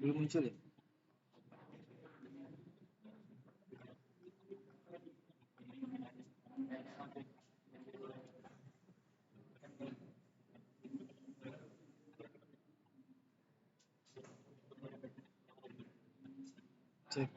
Belum muncul ya? Cek.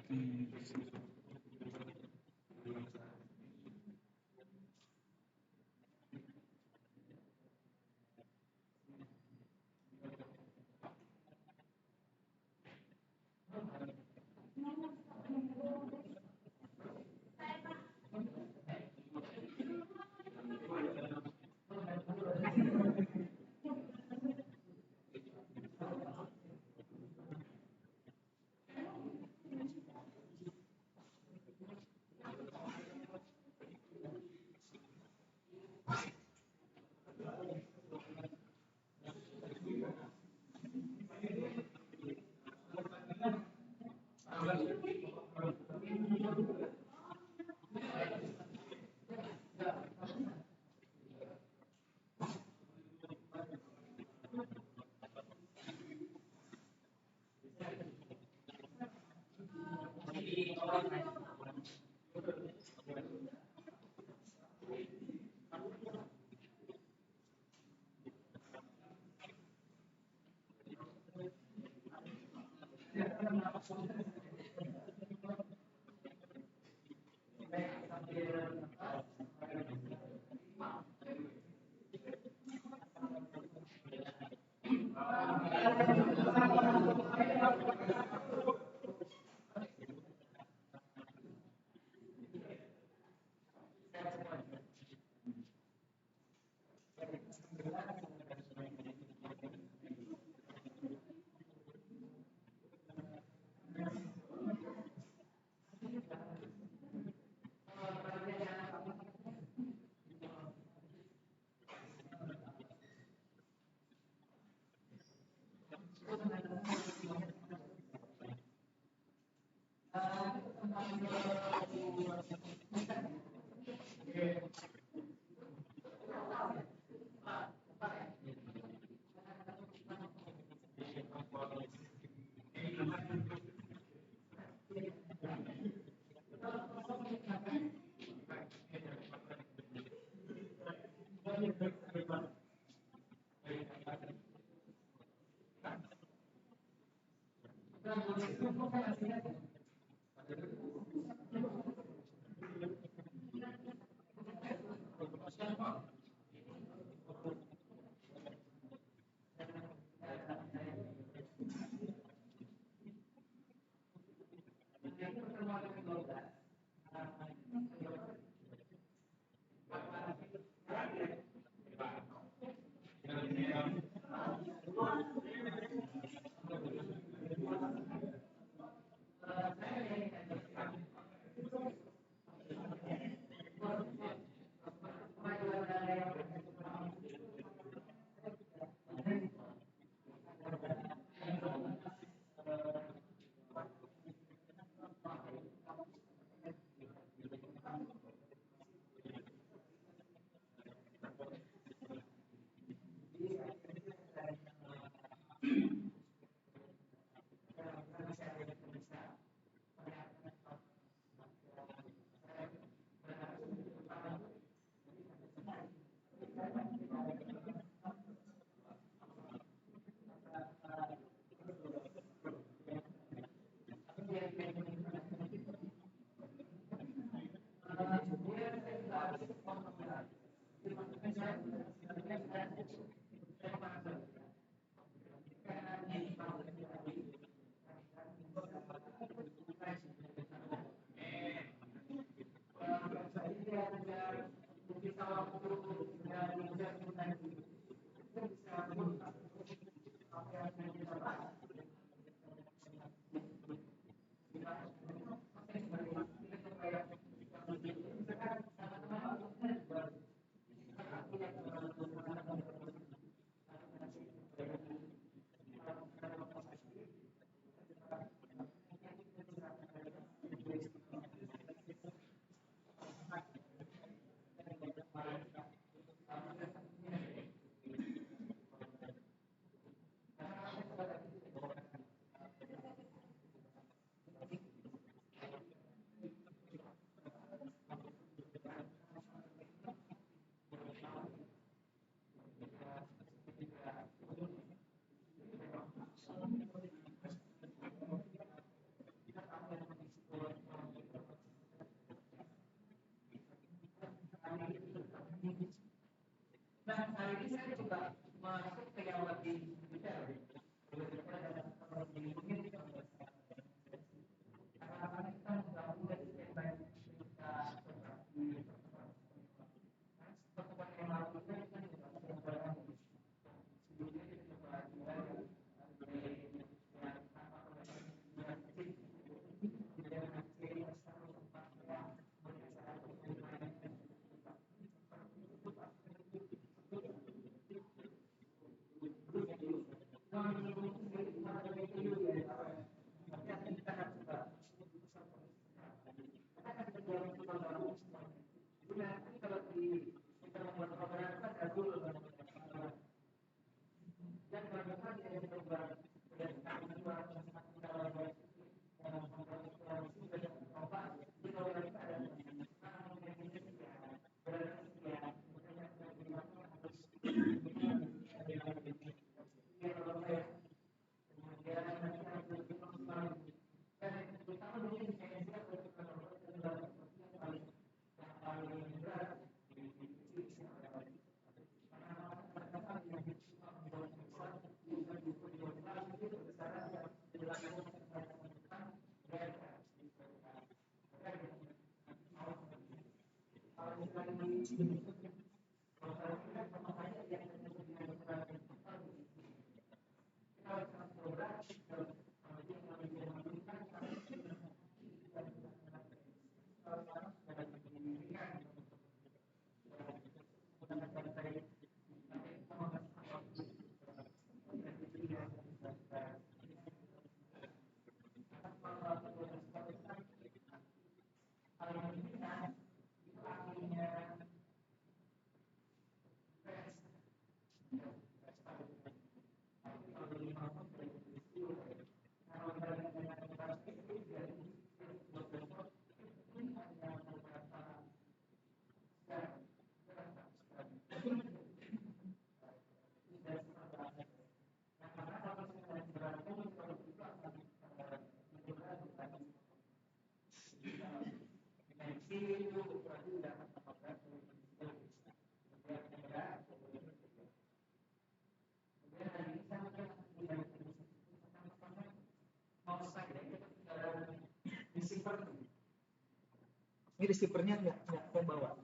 Ini receivernya nggak ke bawah.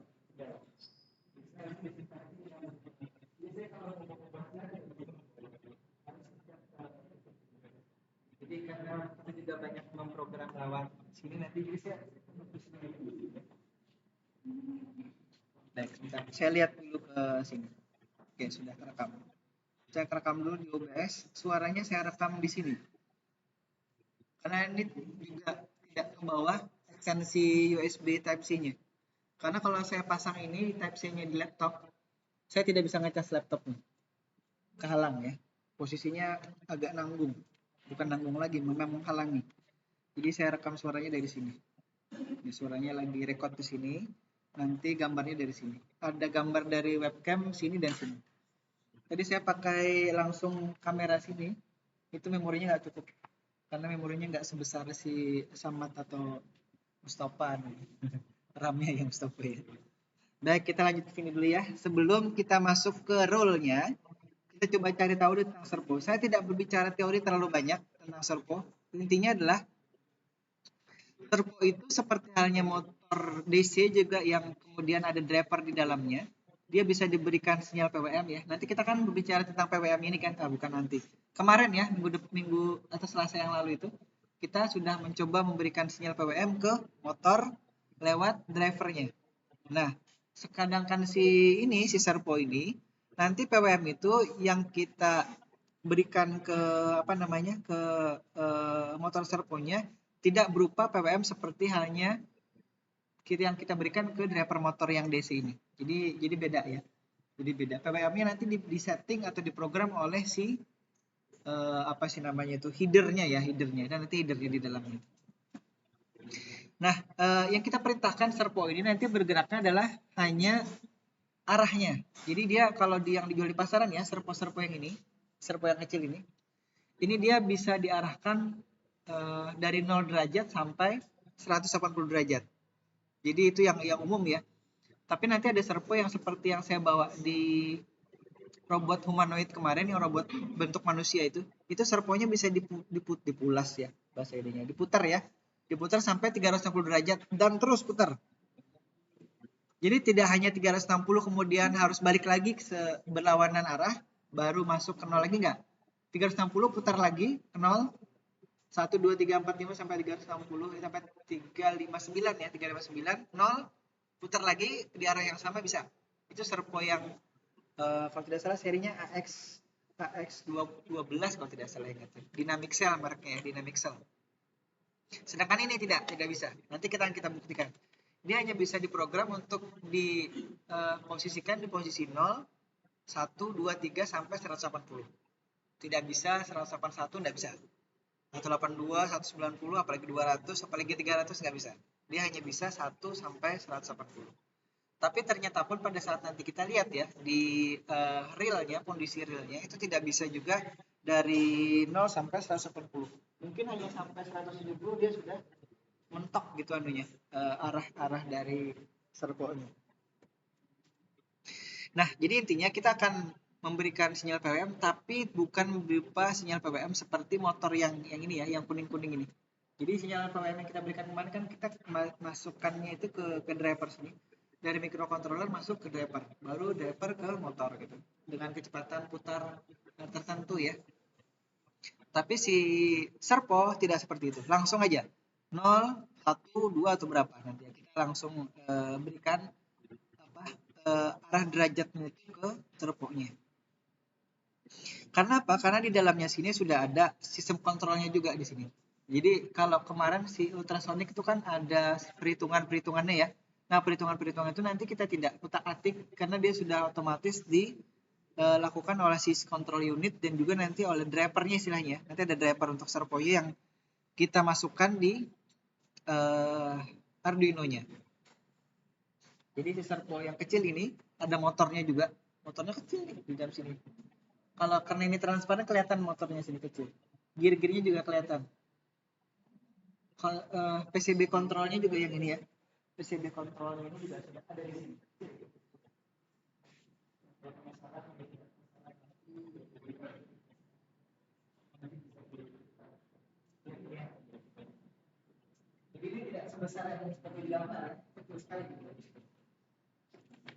Jadi karena kita juga banyak memprogram lewat sini nanti jadi saya baik, saya lihat dulu ke sini. Oke, sudah terekam. Saya rekam dulu di OBS, suaranya saya rekam di sini. Karena ini juga tidak ke bawah ekstensi USB Type-C-nya. Karena kalau saya pasang ini Type-C-nya di laptop, saya tidak bisa ngecas laptopnya. Kehalang ya. Posisinya agak nanggung. Bukan nanggung lagi, memang menghalangi. Jadi saya rekam suaranya dari sini. Ini suaranya lagi record di sini. Nanti gambarnya dari sini. Ada gambar dari webcam sini dan sini. Tadi saya pakai langsung kamera sini. Itu memorinya nggak cukup. Karena memorinya nggak sebesar si Samad atau Mustafa. RAM-nya yang Mustafa ya. Baik, kita lanjut ke sini dulu ya. Sebelum kita masuk ke role-nya, kita coba cari tahu tentang servo. Saya tidak berbicara teori terlalu banyak tentang servo. Intinya adalah servo itu seperti halnya motor DC juga yang kemudian ada driver di dalamnya. Dia bisa diberikan sinyal PWM ya. Nanti kita kan berbicara tentang PWM ini kan, bukan nanti. Kemarin ya, minggu atau Selasa yang lalu itu, kita sudah mencoba memberikan sinyal PWM ke motor lewat drivernya. Nah, sedangkan si servo ini, nanti PWM itu yang kita berikan ke motor servonya tidak berupa PWM seperti halnya yang kita berikan ke driver motor yang DC ini. Jadi beda ya. Jadi beda. PWM-nya nanti disetting atau diprogram oleh si headernya ya, dan nanti headernya di dalamnya. Nah, yang kita perintahkan servo ini nanti bergeraknya adalah hanya arahnya. Jadi dia kalau yang dijual di pasaran ya, servo yang ini, servo yang kecil ini dia bisa diarahkan dari 0 derajat sampai 180 derajat. Jadi itu yang umum ya. Tapi nanti ada servo yang seperti yang saya bawa di robot humanoid kemarin, yang robot bentuk manusia itu serponya bisa dipulas ya, bahasa ininya, diputar ya. Diputar sampai 360 derajat dan terus putar. Jadi tidak hanya 360 kemudian harus balik lagi ke berlawanan arah baru masuk ke 0 lagi, enggak. 360 putar lagi ke 0, 1, 2, 3, 4, 5 sampai 360 sampai 359 ya, 359, 0, putar lagi di arah yang sama bisa. Itu serpo yang kalau tidak salah serinya AX12 kalau tidak salah ingat. Dynamic Cell mereknya ya, Dynamic Cell. Sedangkan ini tidak bisa. Nanti kita buktikan. Dia hanya bisa diprogram untuk diposisikan di posisi 0, 1, 2, 3 sampai 180. Tidak bisa 181, tidak bisa. 182, 190, apalagi 200, apalagi 300 nggak bisa. Dia hanya bisa 1 sampai 180. Tapi ternyata pun pada saat nanti kita lihat ya di realnya, kondisi realnya itu tidak bisa juga dari 0 sampai 180. Mungkin hanya sampai 170 dia sudah mentok gitu anunya, arah dari servonya. Nah, jadi intinya kita akan memberikan sinyal PWM tapi bukan berupa sinyal PWM seperti motor yang ini ya, yang kuning-kuning ini. Jadi sinyal PWM yang kita berikan kemarin kan kita masukkannya itu ke driver sini. Dari microcontroller masuk ke driver, baru driver ke motor gitu. Dengan kecepatan putar tertentu ya. Tapi si servo tidak seperti itu. Langsung aja 0, 1, 2 atau berapa nanti kita langsung berikan arah derajatnya itu ke servonya. Karena apa? Karena di dalamnya sini sudah ada sistem kontrolnya juga di sini. Jadi kalau kemarin si ultrasonic itu kan ada perhitungannya ya. Nah, perhitungan itu nanti kita tidak utak-atik karena dia sudah otomatis dilakukan oleh si control unit dan juga nanti oleh drivernya istilahnya. Nanti ada driver untuk servonya yang kita masukkan di Arduino-nya. Jadi si servo yang kecil ini ada motornya juga. Motornya kecil nih di dalam sini. Kalau karena ini transparan kelihatan motornya sini kecil. Gear-gearnya juga kelihatan. PCB kontrolnya juga yang ini ya. PCB kontrolnya ini juga sudah ada di sini. Jadi ini tidak sebesar yang seperti di gambar ya, kecil sekali.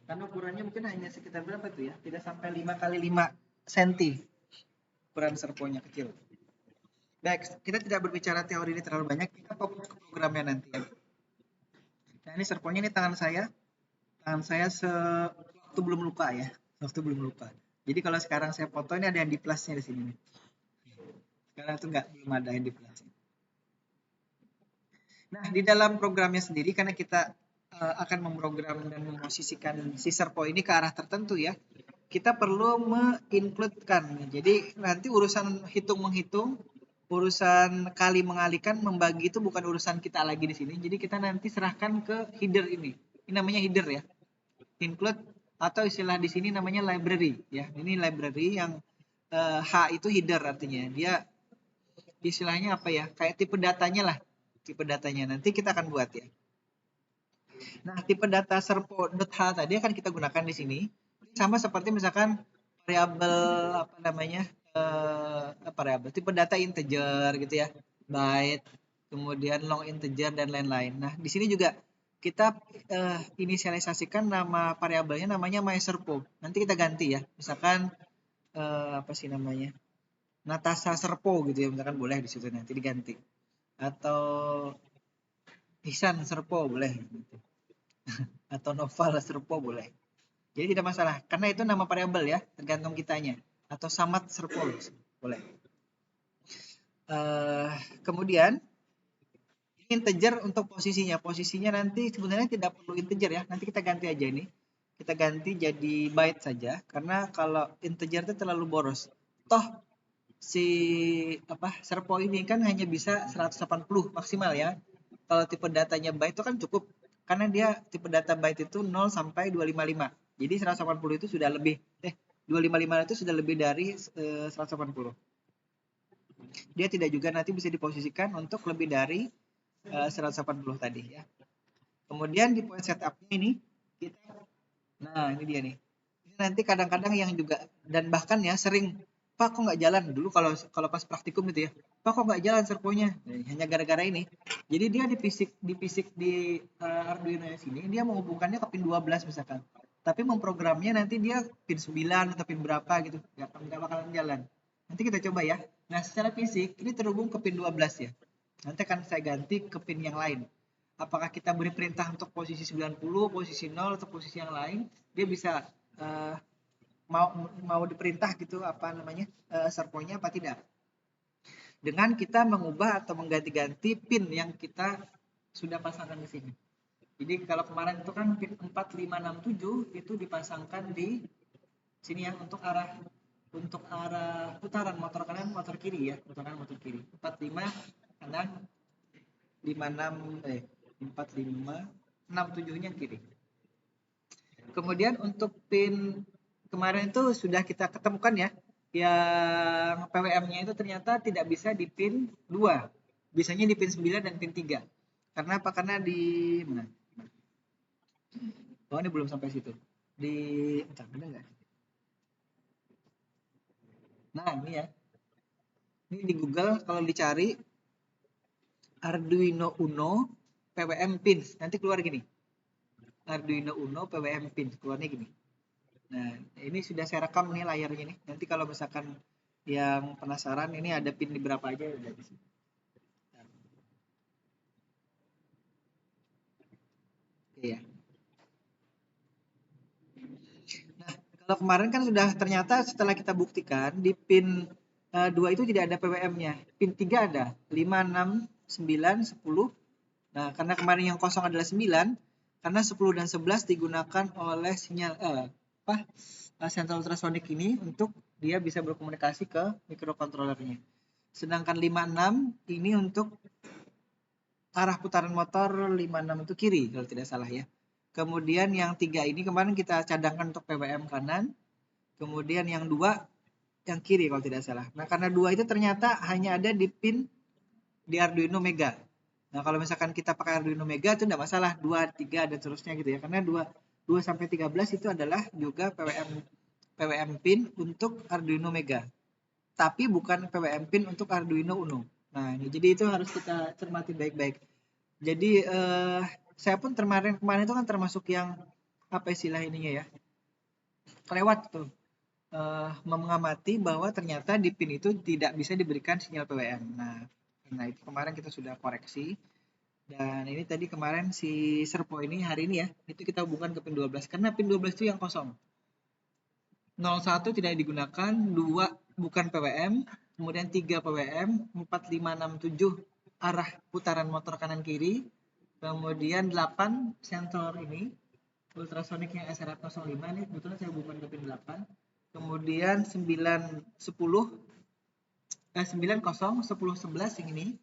Karena ukurannya mungkin hanya sekitar berapa tuh ya? Tidak sampai 5 kali 5 cm. Ukuran servonya kecil. Baik, kita tidak berbicara teori ini terlalu banyak, kita fokus ke programnya nanti ya. Nah, ini servonya, ini tangan saya waktu belum lupa ya, jadi kalau sekarang saya foto ini ada yang di plusnya di sini. Sekarang itu belum ada yang di plusnya. Nah, di dalam programnya sendiri karena kita akan memprogram dan memposisikan si servo ini ke arah tertentu ya, kita perlu mengincludekan. Jadi nanti urusan hitung-menghitung, urusan kali mengalikan, membagi itu bukan urusan kita lagi di sini. Jadi kita nanti serahkan ke header ini. Ini namanya header ya. Include atau istilah di sini namanya library ya. Ini library yang H itu header artinya. Dia istilahnya apa ya? Kayak tipe datanya lah. Tipe datanya nanti kita akan buat ya. Nah, tipe data servo.h tadi akan kita gunakan di sini. Sama seperti misalkan variabel apa namanya? Variabel tipe data integer gitu ya. Byte, kemudian long integer dan lain-lain. Nah, di sini juga kita inisialisasikan nama variabelnya namanya myservo. Nanti kita ganti ya. Misalkan apa sih namanya? Natasha Servo gitu ya, misalkan boleh di situ nanti diganti. Atau Ihsan Servo boleh gitu. Atau Noval Servo boleh. Jadi tidak masalah karena itu nama variabel ya, tergantung kitanya. Atau Samad Servo boleh. Kemudian integer untuk posisinya nanti sebenarnya tidak perlu integer ya, nanti kita ganti aja ini, kita ganti jadi byte saja karena kalau integer itu terlalu boros. Toh si servo ini kan hanya bisa 180 maksimal ya. Kalau tipe datanya byte itu kan cukup karena dia tipe data byte itu 0 sampai 255. Jadi 180 itu sudah lebih 255 itu sudah lebih dari 180. Dia tidak juga nanti bisa diposisikan untuk lebih dari 180 tadi ya. Kemudian di point setup ini kita, nah ini dia nih. Ini nanti kadang-kadang yang juga, dan bahkan ya sering, Pak kok nggak jalan dulu kalau pas praktikum gitu ya, Pak kok nggak jalan servonya. Nah, hanya gara-gara ini. Jadi dia dipisik di Arduino sini, dia menghubungkannya ke pin 12 misalkan. Tapi memprogramnya nanti dia pin 9 atau pin berapa gitu, nggak bakalan jalan. Nanti kita coba ya. Nah, secara fisik ini terhubung ke pin 12 ya. Nanti akan saya ganti ke pin yang lain. Apakah kita beri perintah untuk posisi 90, posisi 0 atau posisi yang lain, dia bisa uh, mau diperintah gitu apa namanya servonya apa tidak, dengan kita mengubah atau mengganti-ganti pin yang kita sudah pasangkan di sini. Jadi kalau kemarin itu kan pin 4, 5, 6, 7 itu dipasangkan di sini ya untuk arah putaran motor kanan motor kiri ya, putaran motor kiri 4, 5 kanan, 5, 6 4, 5, 6, 7 nya kiri. Kemudian untuk pin kemarin itu sudah kita ketemukan ya, yang PWM-nya itu ternyata tidak bisa di pin 2. Bisanya di pin 9 dan pin 3. Karena apa? Karena di mana? Oh, ini belum sampai situ. Di entar, ada enggak? Nah, ini ya. Ini di Google kalau dicari Arduino Uno PWM pins, nanti keluar gini. Arduino Uno PWM pins, keluarnya gini. Nah, ini sudah saya rekam nih layarnya nih. Nanti kalau misalkan yang penasaran ini ada pin di berapa aja udah di sini. Oke ya. Nah, kalau kemarin kan sudah ternyata setelah kita buktikan di pin 2 itu tidak ada PWM-nya. Pin 3 ada 5, 6, 9, 10. Nah, karena kemarin yang kosong adalah 9, karena 10 dan 11 digunakan oleh sinyal sensor ultrasonik ini untuk dia bisa berkomunikasi ke mikrokontrolernya. Sedangkan 56 ini untuk arah putaran motor 56 itu kiri kalau tidak salah ya. Kemudian yang 3 ini kemarin kita cadangkan untuk PWM kanan. Kemudian yang 2 yang kiri kalau tidak salah. Nah, karena 2 itu ternyata hanya ada di pin di Arduino Mega. Nah, kalau misalkan kita pakai Arduino Mega itu tidak masalah, 2, 3 dan seterusnya gitu ya. Karena 2 sampai 13 itu adalah juga PWM pin untuk Arduino Mega. Tapi bukan PWM pin untuk Arduino Uno. Nah, ini jadi itu harus kita cermati baik-baik. Jadi saya pun kemarin itu kan termasuk yang apa istilah ininya ya, kelewat tuh mengamati bahwa ternyata di pin itu tidak bisa diberikan sinyal PWM. Nah itu kemarin kita sudah koreksi. Dan ini tadi kemarin si servo ini hari ini ya, itu kita hubungkan ke pin 12 karena pin 12 itu yang kosong. 01 tidak digunakan, 2 bukan PWM, kemudian 3 PWM, 4, 5, 6, 7 arah putaran motor kanan kiri, kemudian 8 sensor ini ultrasonik yang SRF05 ini kebetulan saya hubungkan ke pin 8, kemudian 9, 10, 90, 10, 11 yang ini.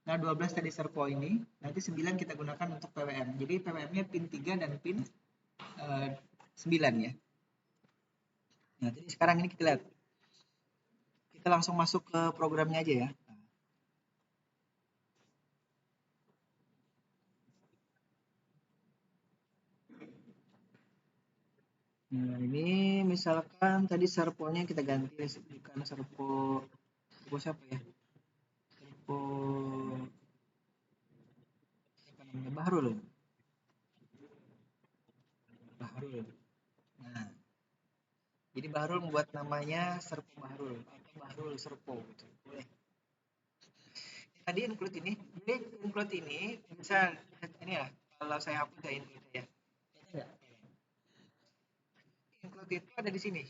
Nah, 12 tadi servo ini, nanti 9 kita gunakan untuk PWM. Jadi PWM-nya pin 3 dan pin 9 ya. Nah, jadi sekarang ini kita lihat. Kita langsung masuk ke programnya aja ya. Nah, ini misalkan tadi servonya kita ganti, bukan servo siapa ya? Servo apa namanya? Bahrul. Nah, jadi Bahrul membuat namanya servo Bahrul atau Bahrul servo gitu. Boleh. Tadi include ini bisa ini ya. Kalau saya hapus ya include ya. Include itu ada di sini.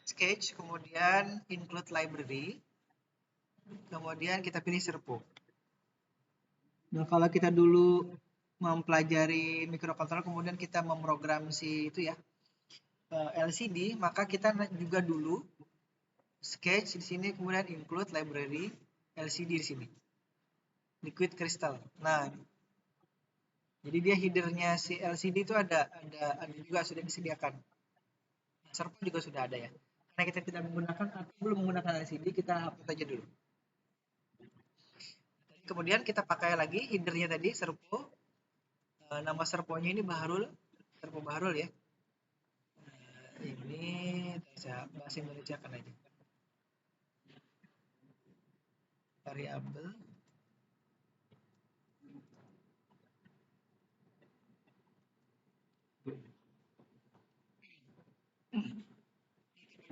Sketch, kemudian include library, kemudian kita pilih servo. Nah, kalau kita dulu mempelajari mikrokontroler, kemudian kita memprogram si itu ya LCD, maka kita juga dulu sketch di sini, kemudian include library LCD di sini, liquid crystal. Nah, jadi dia headernya si LCD itu ada juga sudah disediakan. Servo juga sudah ada ya. Karena kita tidak menggunakan atau belum menggunakan LCD, kita hapus aja dulu. Kemudian kita pakai lagi headernya tadi servo. Nama servonya ini Bahrul, servo Bahrul ya. Ini saya bahasa Indonesia kan aja. Variabel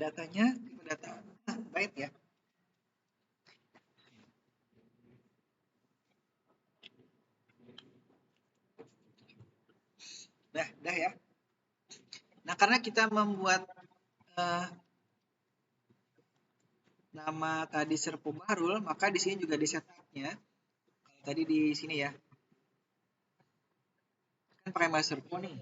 datanya tipe data byte ya. Dah ya. Nah, karena kita membuat nama tadi Serpo Bahrul, maka di sini juga di setupnya. Kalau tadi di sini ya, kan pakai nama Serpo nih.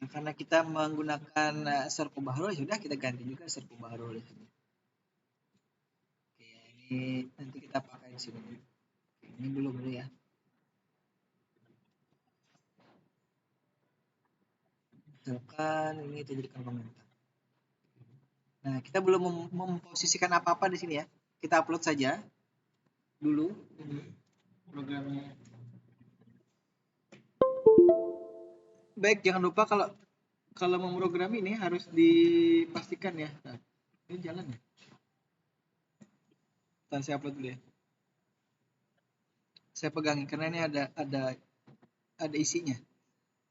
Nah, karena kita menggunakan Serpo Bahrul, ya sudah kita ganti juga Serpo Bahrul. Oke, ini nanti kita pakai di sini. Oke, ini dulu ya. Misalkan ini kita jadikan komentar. Nah, kita belum memposisikan apa-apa di sini ya. Kita upload saja dulu ini programnya. Baik, jangan lupa kalau memprogram ini harus dipastikan ya. Nah, ini jalan ya. Ntar saya upload dulu ya. Saya pegangin karena ini ada isinya.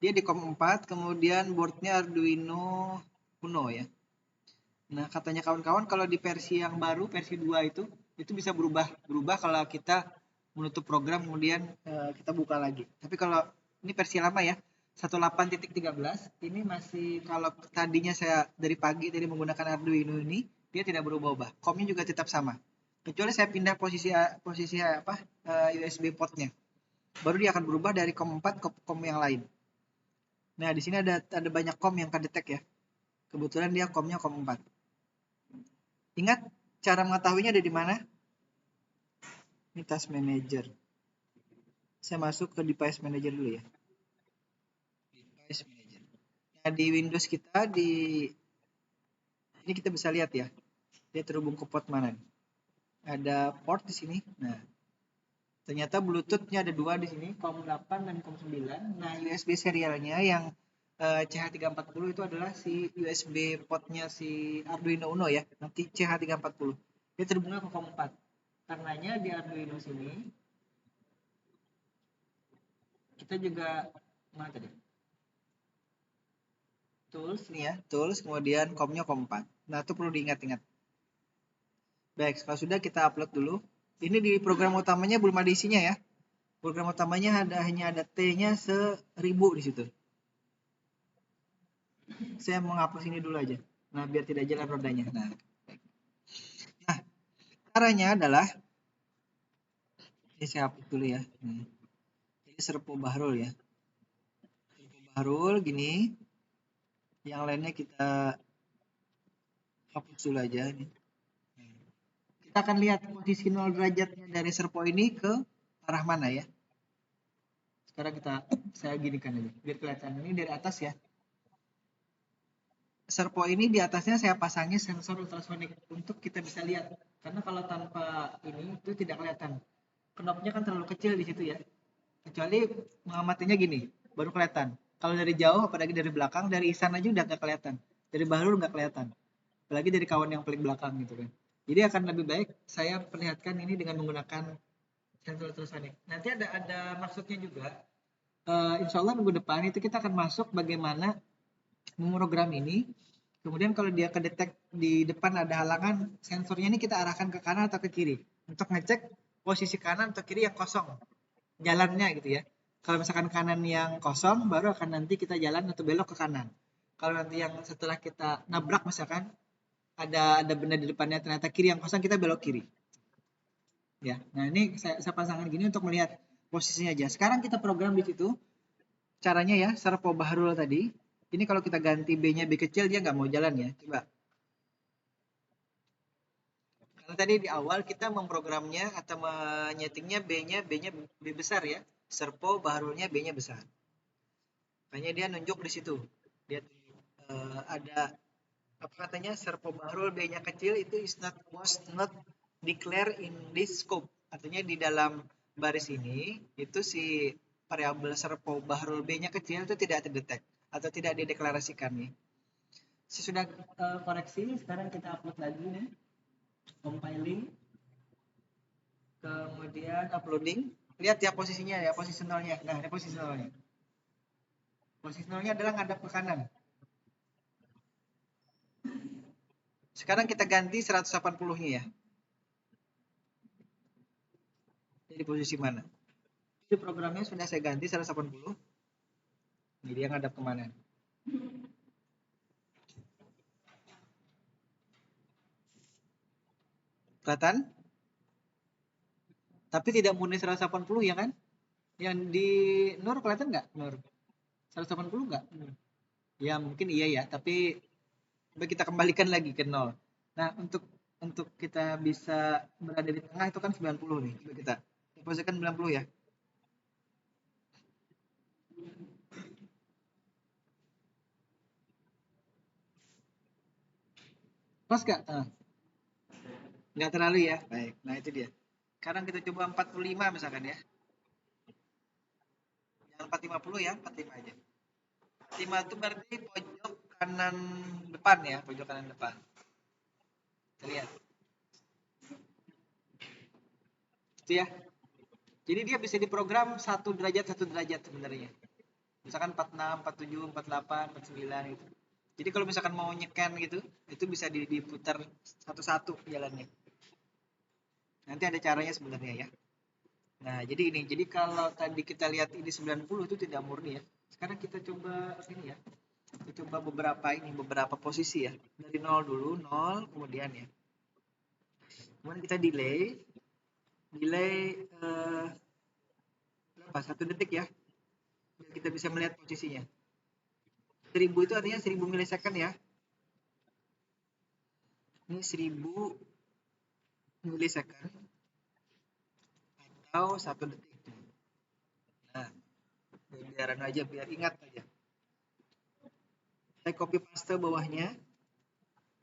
Dia di COM 4, kemudian boardnya Arduino Uno ya. Nah, katanya kawan-kawan kalau di versi yang baru, versi 2 itu bisa berubah kalau kita menutup program kemudian kita buka lagi. Tapi kalau ini versi lama ya, 18.13, ini masih kalau tadinya saya dari pagi tadi menggunakan Arduino ini, dia tidak berubah-ubah. COM-nya juga tetap sama. Kecuali saya pindah posisi USB portnya. Baru dia akan berubah dari COM 4 ke COM yang lain. Nah, di sini ada banyak COM yang kedetek ya. Kebetulan dia COM-nya COM 4. Ingat cara mengetahuinya ada di mana? Ini Task Manager. Saya masuk ke Device Manager dulu ya. Device Manager. Nah, di Windows kita ini kita bisa lihat ya. Dia terhubung ke port mana? Ada port di sini. Nah, ternyata Bluetooth-nya ada 2 di sini, COM 8 dan COM 9. Nah, USB serialnya yang CH340 itu adalah si USB portnya si Arduino Uno ya, nanti CH340. Dia terhubungnya ke COM 4. Karenanya di Arduino sini kita juga mana tadi? Tools nih ya, tools kemudian COM-nya COM 4. Nah, itu perlu diingat-ingat. Baik, kalau sudah kita upload dulu. Ini di program utamanya belum ada isinya ya. Program utamanya hanya ada T-nya 1000 di situ. Saya mau ngapus ini dulu aja. Nah, biar tidak jalan rodanya. Nah, caranya adalah ini saya hapus dulu ya. Ini Serpo Bahrul ya. Serpo Bahrul gini. Yang lainnya kita hapus dulu aja nih. Kita akan lihat posisi 0 derajatnya dari Serpo ini ke arah mana ya. Sekarang saya ginikan aja biar kelihatan. Ini dari atas ya. Serpo ini di atasnya saya pasangnya sensor ultrasonik untuk kita bisa lihat. Karena kalau tanpa ini itu tidak kelihatan. Knopnya kan terlalu kecil di situ ya. Kecuali mengamatinya gini, baru kelihatan. Kalau dari jauh, apalagi dari belakang, dari Ihsan aja udah nggak kelihatan. Dari Bahrul nggak kelihatan. Apalagi dari kawan yang paling belakang gitu kan. Jadi akan lebih baik saya perlihatkan ini dengan menggunakan sensor ultrasonik. Nanti ada maksudnya juga. Insya Allah minggu depan itu kita akan masuk bagaimana memprogram ini. Kemudian kalau dia kedetek di depan ada halangan, sensornya ini kita arahkan ke kanan atau ke kiri untuk ngecek posisi kanan atau kiri yang kosong jalannya gitu ya. Kalau misalkan kanan yang kosong, baru akan nanti kita jalan atau belok ke kanan. Kalau nanti yang setelah kita nabrak misalkan ada benda di depannya ternyata kiri yang kosong, kita belok kiri. Ya, nah ini saya pasangkan gini untuk melihat posisinya aja. Sekarang kita program di situ. Caranya ya, Serpo Bahrul tadi. Ini kalau kita ganti B-nya B kecil, dia nggak mau jalan ya. Coba. Karena tadi di awal kita memprogramnya atau menyetingnya B-nya B besar ya. Serpo Bahrulnya B-nya besar. Makanya dia nunjuk di situ. Dia ada apa katanya Serpo Bahrul B-nya kecil itu was not declare in this scope. Artinya di dalam baris ini itu si variabel Serpo Bahrul B-nya kecil itu tidak terdetek atau tidak dideklarasikan nih. Sudah koreksi, sekarang kita upload lagi nih. Compiling. Kemudian uploading. Lihat ya posisinya ya, posisi nolnya. Nah, ini posisi nolnya. Posisi nolnya adalah ngadap ke kanan. Sekarang kita ganti 180-nya ya. Jadi posisi mana? Jadi programnya sudah saya ganti 180. Jadi dia ngadap kemana? Kelihatan? Tapi tidak murni 180 ya kan? Yang di Nur kelihatan nggak? Nur 180 nggak? Ya mungkin iya ya, tapi coba kita kembalikan lagi ke 0. Nah, untuk kita bisa berada di tengah itu kan 90 nih. Coba kita posisikan 90 ya. Pas nggak? Nggak terlalu ya. Baik. Nah, itu dia. Sekarang kita coba 45 misalkan ya. Jangan 450 ya, 45 aja. 45 itu berarti pojok kanan depan ya, pojok kanan depan. Kita lihat. Itu ya. Jadi dia bisa diprogram 1 derajat sebenarnya. Misalkan 46, 47, 48, 49 gitu. Jadi kalau misalkan mau nyekan gitu, itu bisa diputar satu-satu jalannya. Nanti ada caranya sebenarnya ya. Nah, jadi ini. Jadi kalau tadi kita lihat ini 90 itu tidak murni ya. Sekarang kita coba ini ya. Kita coba beberapa posisi ya. Dari 0 dulu, 0 kemudian ya. Kemudian kita delay. Delay berapa? 1 detik ya. Biar kita bisa melihat posisinya. 1000 itu artinya 1000 milisecond ya. Ini 1000 milisecond atau 1 detik. Nah, biaran aja, biar ingat aja. Saya copy paste bawahnya.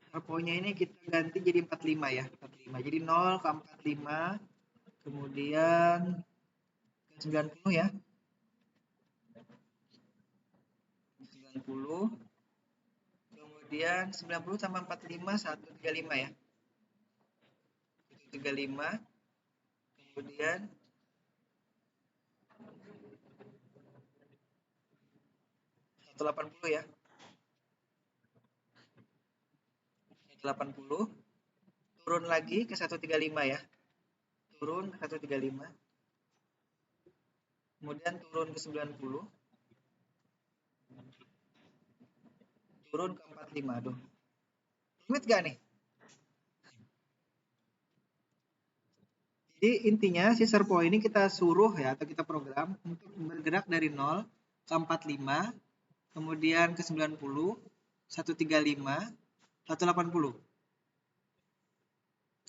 Serponya ini kita ganti jadi 45 ya. 45. Jadi 0 ke 45. Kemudian ke 90 ya. 90. Kemudian 90 tambah 45 135 ya. 135. Kemudian 180 ya. 180. Turun lagi ke 135 ya. Turun ke 135. Kemudian turun ke 90. Turun ke 45. Aduh. Rumit gak nih? Jadi intinya si servo ini kita suruh ya atau kita program untuk bergerak dari 0 ke 45, kemudian ke 90, 135, 180.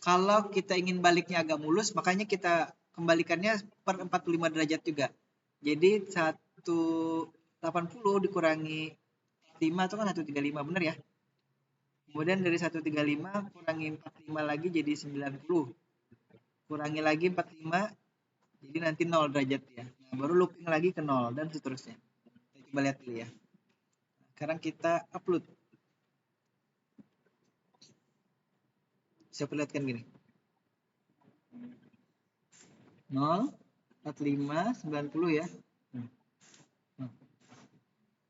Kalau kita ingin baliknya agak mulus, makanya kita kembalikannya per 45 derajat juga. Jadi 180 dikurangi 5 itu kan 135, benar ya? Kemudian dari 135 kurangi 45 lagi jadi 90. Kurangi lagi 45 jadi nanti 0 derajat ya. Nah, baru looping lagi ke 0 dan seterusnya. Kita coba lihat dulu ya. Sekarang kita upload. Saya perlihatkan gini. 0, 45, 90 ya.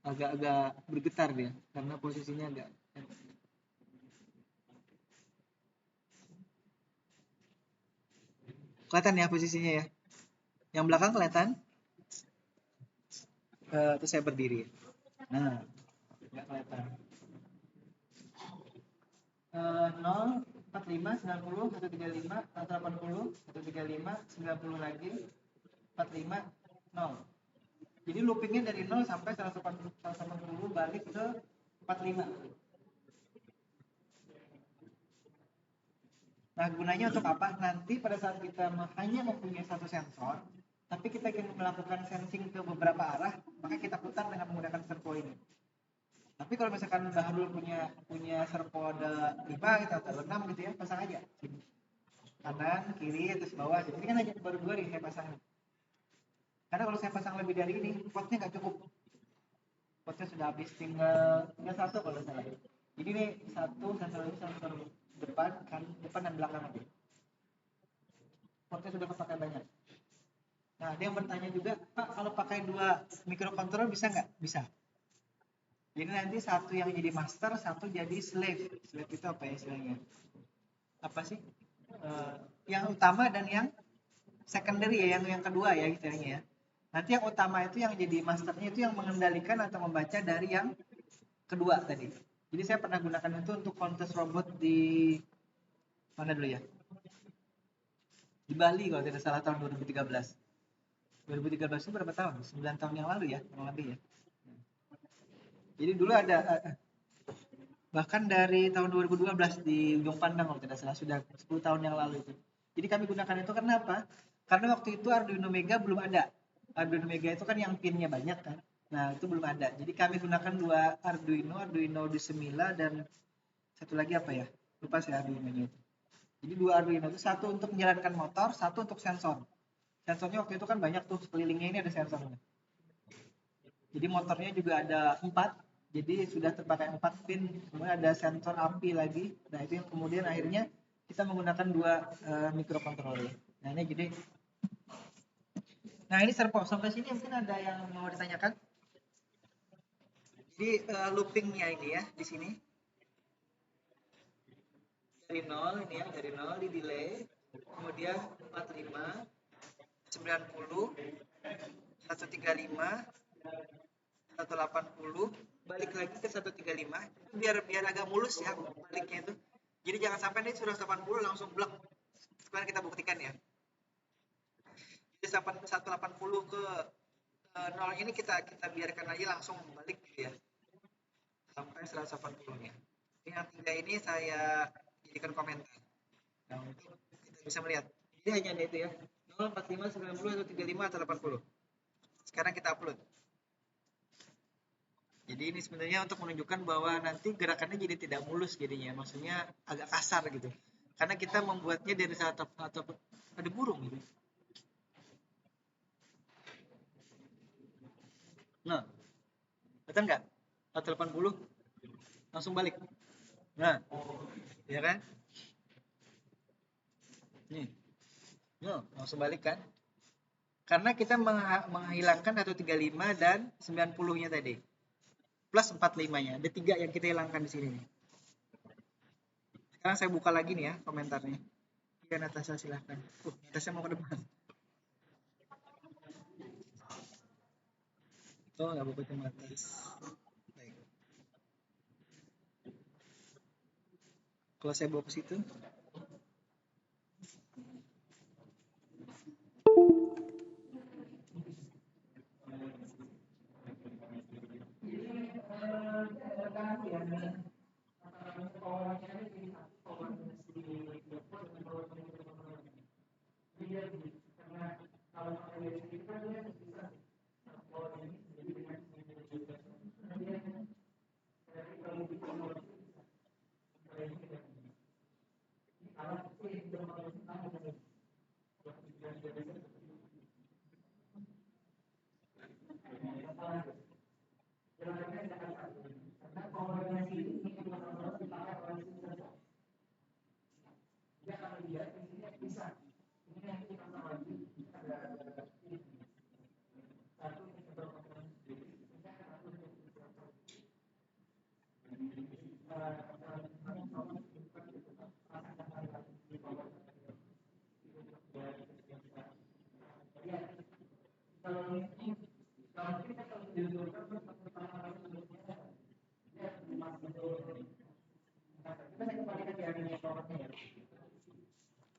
Agak-agak bergetar dia karena posisinya agak. Kelihatan ya posisinya ya. Yang belakang kelihatan. Terus saya berdiri. Nah, nggak kelihatan. 0, 45, 90, 135, 180, 135, 90 lagi, 45, 0. Jadi loopingnya dari 0 sampai 180 balik ke 45. Nah, gunanya untuk apa? Nanti pada saat kita hanya mempunyai satu sensor, tapi kita ingin melakukan sensing ke beberapa arah, maka kita putar dengan menggunakan servo ini. Tapi kalau misalkan Bahrul punya servo ada 5 gitu atau 6 gitu ya, pasang aja. Kanan, kiri, terus bawah. Jadi kan hanya baru 2 nih saya pasang. Karena kalau saya pasang lebih dari ini, potnya nggak cukup. Potnya sudah habis, tinggal 1 kalau salah. Jadi ini sensor ini sensor depan, kan, depan dan belakang aja. Portnya sudah kepakai banyak. Nah, ada yang bertanya juga, Pak, kalau pakai 2 microcontroller bisa nggak? Bisa. Jadi nanti satu yang jadi master, satu jadi slave. Slave itu apa ya istilahnya? Apa sih? Yang utama dan yang secondary ya, yang kedua ya istilahnya ya. Nanti yang utama itu yang jadi masternya itu yang mengendalikan atau membaca dari yang kedua tadi. Jadi saya pernah gunakan itu untuk kontes robot di mana dulu ya? Di Bali kalau tidak salah tahun 2013. 2013 itu berapa tahun? 9 tahun yang lalu ya, kurang lebih ya. Jadi dulu ada bahkan dari tahun 2012 di Ujung Pandang kalau tidak salah, sudah 10 tahun yang lalu itu. Jadi kami gunakan itu karena apa? Karena waktu itu Arduino Mega belum ada. Arduino Mega itu kan yang pinnya banyak kan. Nah, itu belum ada. Jadi kami gunakan 2 Arduino Dusemilla dan satu lagi apa ya? Lupa saya Arduino-nya itu. Jadi 2 Arduino itu, satu untuk menjalankan motor, satu untuk sensor. Sensornya waktu itu kan banyak tuh, sekelilingnya ini ada sensornya. Jadi motornya juga ada 4, jadi sudah terpakai 4 pin, kemudian ada sensor api lagi. Nah, itu yang kemudian akhirnya kita menggunakan 2 microcontroller. Nah, ini jadi, nah ini servo. Sampai sini mungkin ada yang mau ditanyakan? Jadi loopingnya ini ya di sini dari 0 ini ya, dari 0 di delay, kemudian 45, 90, 135, 180, balik lagi ke 135, biar agak mulus ya baliknya itu. Jadi jangan sampai ini sudah 180 langsung blok. Sekarang kita buktikan ya. Jadi 180 ke 0 ini kita biarkan aja langsung balik gitu ya. Sampai 180-nya. Yang 3 ini saya jadikan komentar. Nah, untuk kita bisa melihat. Jadi hanya ada itu ya. 0, 45, 90, 135, atau 80. Sekarang kita upload. Jadi ini sebenarnya untuk menunjukkan bahwa nanti gerakannya jadi tidak mulus jadinya, maksudnya agak kasar gitu. Karena kita membuatnya dari atau ada burung gitu. Nah, betul nggak? 180 langsung balik. Nah, ya kan? Nih, no, langsung balik kan? Karena kita menghilangkan 135 dan 90-nya tadi. Plus 45-nya. Ada 3 yang kita hilangkan di sini nih. Sekarang saya buka lagi nih ya komentarnya. Ya, Natasha silahkan. Natasha mau ke depan. Oh, nggak buka kacamata. Baik. Kalau saya bawa ke situ.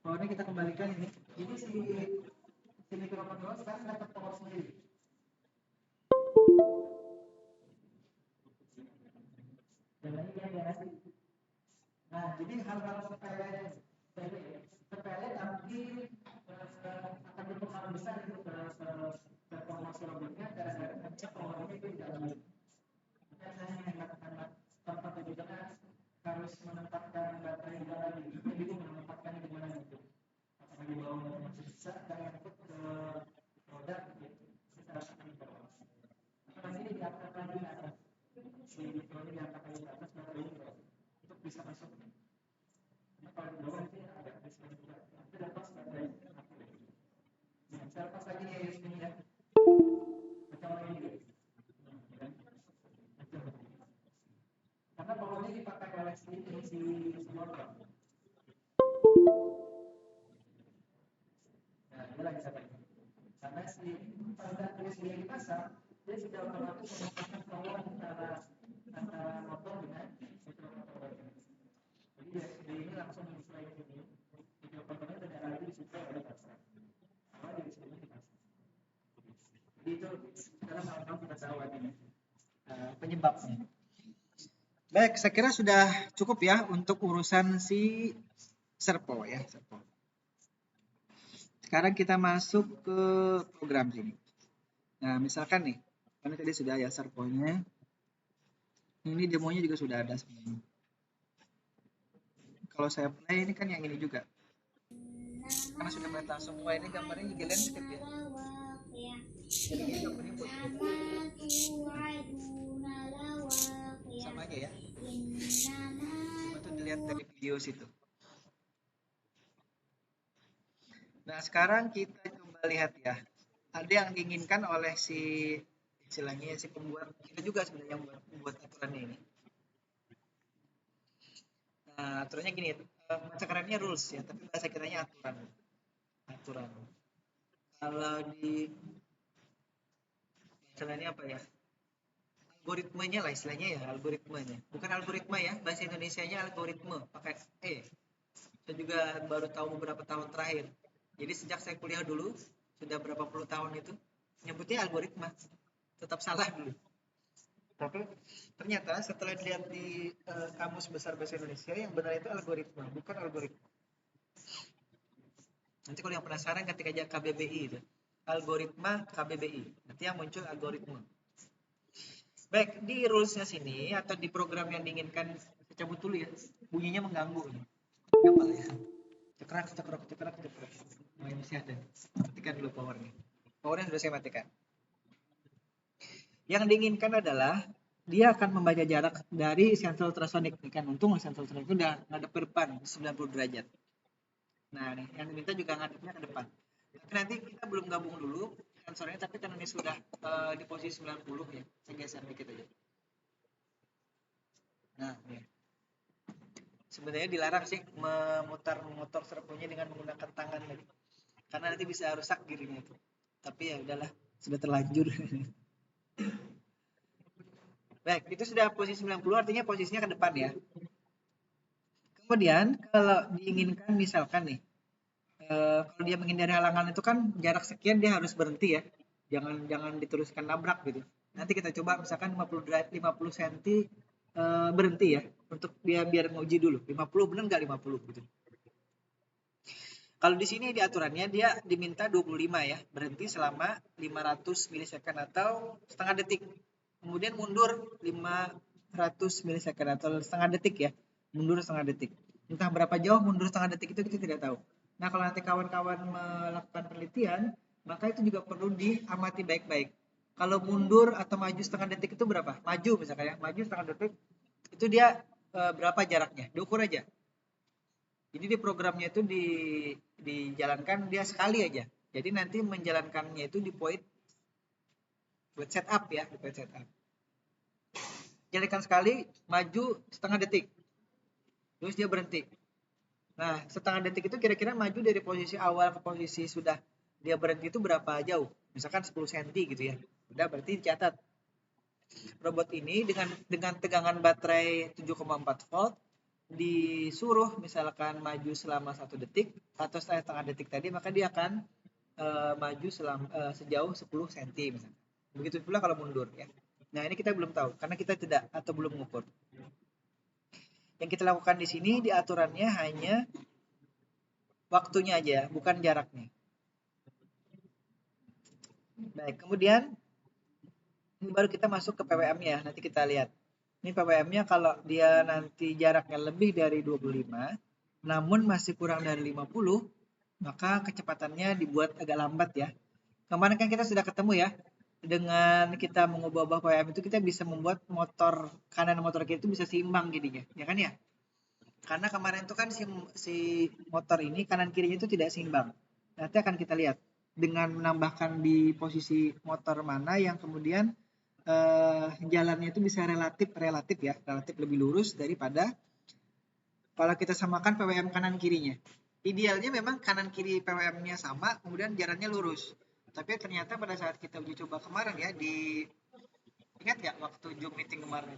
Powernya kita kembalikan ini. Jadi si microcontroller sekarang dapat power sendiri. Dan lagi dia ngasih. Nah, jadi hal-hal sepele tapi akan berpengaruh besar itu ke performance robotnya karena powernya itu tidak lanjut. Saya hanya mengatakan tempat itu harus menempatkan baterai lagi. Jadi menempatkan di mana itu. Apakah di bawah masih bisa dan untuk ke produk gitu. Kita rasakan di bawah. Masih di atas lagi atas. Si mikronya di atas baterai. bisa masuk. Nah, kalau di bawah nanti agak disebut juga. Nanti lepas dari nah, saya lepas lagi nih USB-nya ya. Macam lagi guys. Karena bawahnya dipakai oleh si motor. Nah, dia lagi sampai. Karena si pada USB yang dipasang, dia sudah otomatis memasang power antara motor dengan mikrokontroler. Jadi USB ini langsung disuplai ke sini. Mikrokontroler tidak lagi disuplai oleh baterai. Awal dari sini dipasang. Jadi itu sekarang sama-sama kita tahu ini penyebabnya. Baik, saya kira sudah cukup ya untuk urusan si servo ya, servo. Sekarang kita masuk ke program sini. Nah, misalkan nih, karena tadi sudah ya servonya. Ini demonya juga sudah ada sebenarnya. Kalau saya play ini kan yang ini juga. Karena sudah melihat semua ini gambarnya juga landscape ya. Jadi ini gambarnya buat sama aja ya. Itu dilihat dari video situ. Nah, sekarang kita coba lihat ya. Ada yang diinginkan oleh si istilahnya si pembuat, kita juga sebenarnya yang membuat aturannya ini. Nah, aturannya gini, bahasa kerennya rules ya, tapi bahasa kitanya aturan. Kalau di istilahnya apa ya? Algoritmenya lah istilahnya ya, algoritmanya. Bukan algoritma ya, bahasa Indonesianya algoritma, pakai E. Saya juga baru tahu beberapa tahun terakhir. Jadi sejak saya kuliah dulu, sudah berapa puluh tahun itu, nyebutnya algoritma. Tetap salah dulu. Tapi ternyata setelah dilihat di kamus besar bahasa Indonesia, yang benar itu algoritma, bukan algoritma. Nanti kalau yang penasaran ketika aja KBBI itu, algoritma KBBI. Nanti yang muncul algoritma. Baik, di rulesnya sini atau di program yang diinginkan, saya cabut dulu ya. Bunyinya mengganggu. Apa ya? Cekrek. Oh, ini masih ada. Matikan dulu powernya. Powernya sudah saya matikan. Yang diinginkan adalah dia akan membaca jarak dari sensor ultrasonic. Ini kan untung sensor ultrasonic itu udah ngadep ke depan 90 derajat. Nah, nih, yang diminta juga ngadepnya ke depan. Tapi nanti kita belum gabung dulu sensornya, tapi karena ini sudah di posisi 90 ya. Saya geser dikit aja. Nah, nih. Sebenarnya dilarang sih memutar motor servonya dengan menggunakan tangan lagi. Karena nanti bisa rusak dirinya itu. Tapi ya udahlah, sudah terlanjur. Baik, itu sudah posisi 90 artinya posisinya ke depan ya. Kemudian kalau diinginkan misalkan nih, kalau dia menghindari halangan itu kan jarak sekian dia harus berhenti ya. Jangan diteruskan nabrak gitu. Nanti kita coba misalkan 50 cm berhenti ya untuk dia biar nguji dulu 50 benar nggak 50 gitu. Kalau di sini di aturannya dia diminta 25 ya, berhenti selama 500 milisecond atau setengah detik. Kemudian mundur 500 milisecond atau setengah detik ya, mundur setengah detik. Entah berapa jauh mundur setengah detik itu kita tidak tahu. Nah, kalau nanti kawan-kawan melakukan penelitian, maka itu juga perlu diamati baik-baik. Kalau mundur atau maju setengah detik itu berapa? Maju misalkan ya, maju setengah detik itu dia berapa jaraknya? Diukur aja. Jadi di programnya itu dijalankan dia sekali aja. Jadi nanti menjalankannya itu di point setup ya, di point setup. Jalankan sekali, maju setengah detik. Terus dia berhenti. Nah, setengah detik itu kira-kira maju dari posisi awal ke posisi sudah dia berhenti itu berapa jauh? Misalkan 10 cm gitu ya. Udah berarti dicatat. Robot ini dengan tegangan baterai 7,4 volt disuruh misalkan maju selama 1 detik atau setengah detik tadi, maka dia akan maju sejauh 10 cm misalkan. Begitu pula kalau mundur ya. Nah, ini kita belum tahu karena kita tidak atau belum mengukur. Yang kita lakukan di sini di aturannya hanya waktunya aja, bukan jaraknya. Baik, kemudian ini baru kita masuk ke PWM-nya. Nanti kita lihat. Ini PWM-nya kalau dia nanti jaraknya lebih dari 25, namun masih kurang dari 50, maka kecepatannya dibuat agak lambat ya. Kemarin kan kita sudah ketemu ya, dengan kita mengubah PWM itu kita bisa membuat motor kanan dan motor kiri itu bisa seimbang jadinya, ya kan ya? Karena kemarin itu kan si motor ini kanan kirinya itu tidak seimbang. Nanti akan kita lihat dengan menambahkan di posisi motor mana yang kemudian jalannya itu bisa relatif ya, relatif lebih lurus daripada kalau kita samakan PWM kanan kirinya. Idealnya memang kanan kiri PWM-nya sama, kemudian jalannya lurus. Tapi ternyata pada saat kita uji coba kemarin ya, ingat nggak waktu Zoom meeting kemarin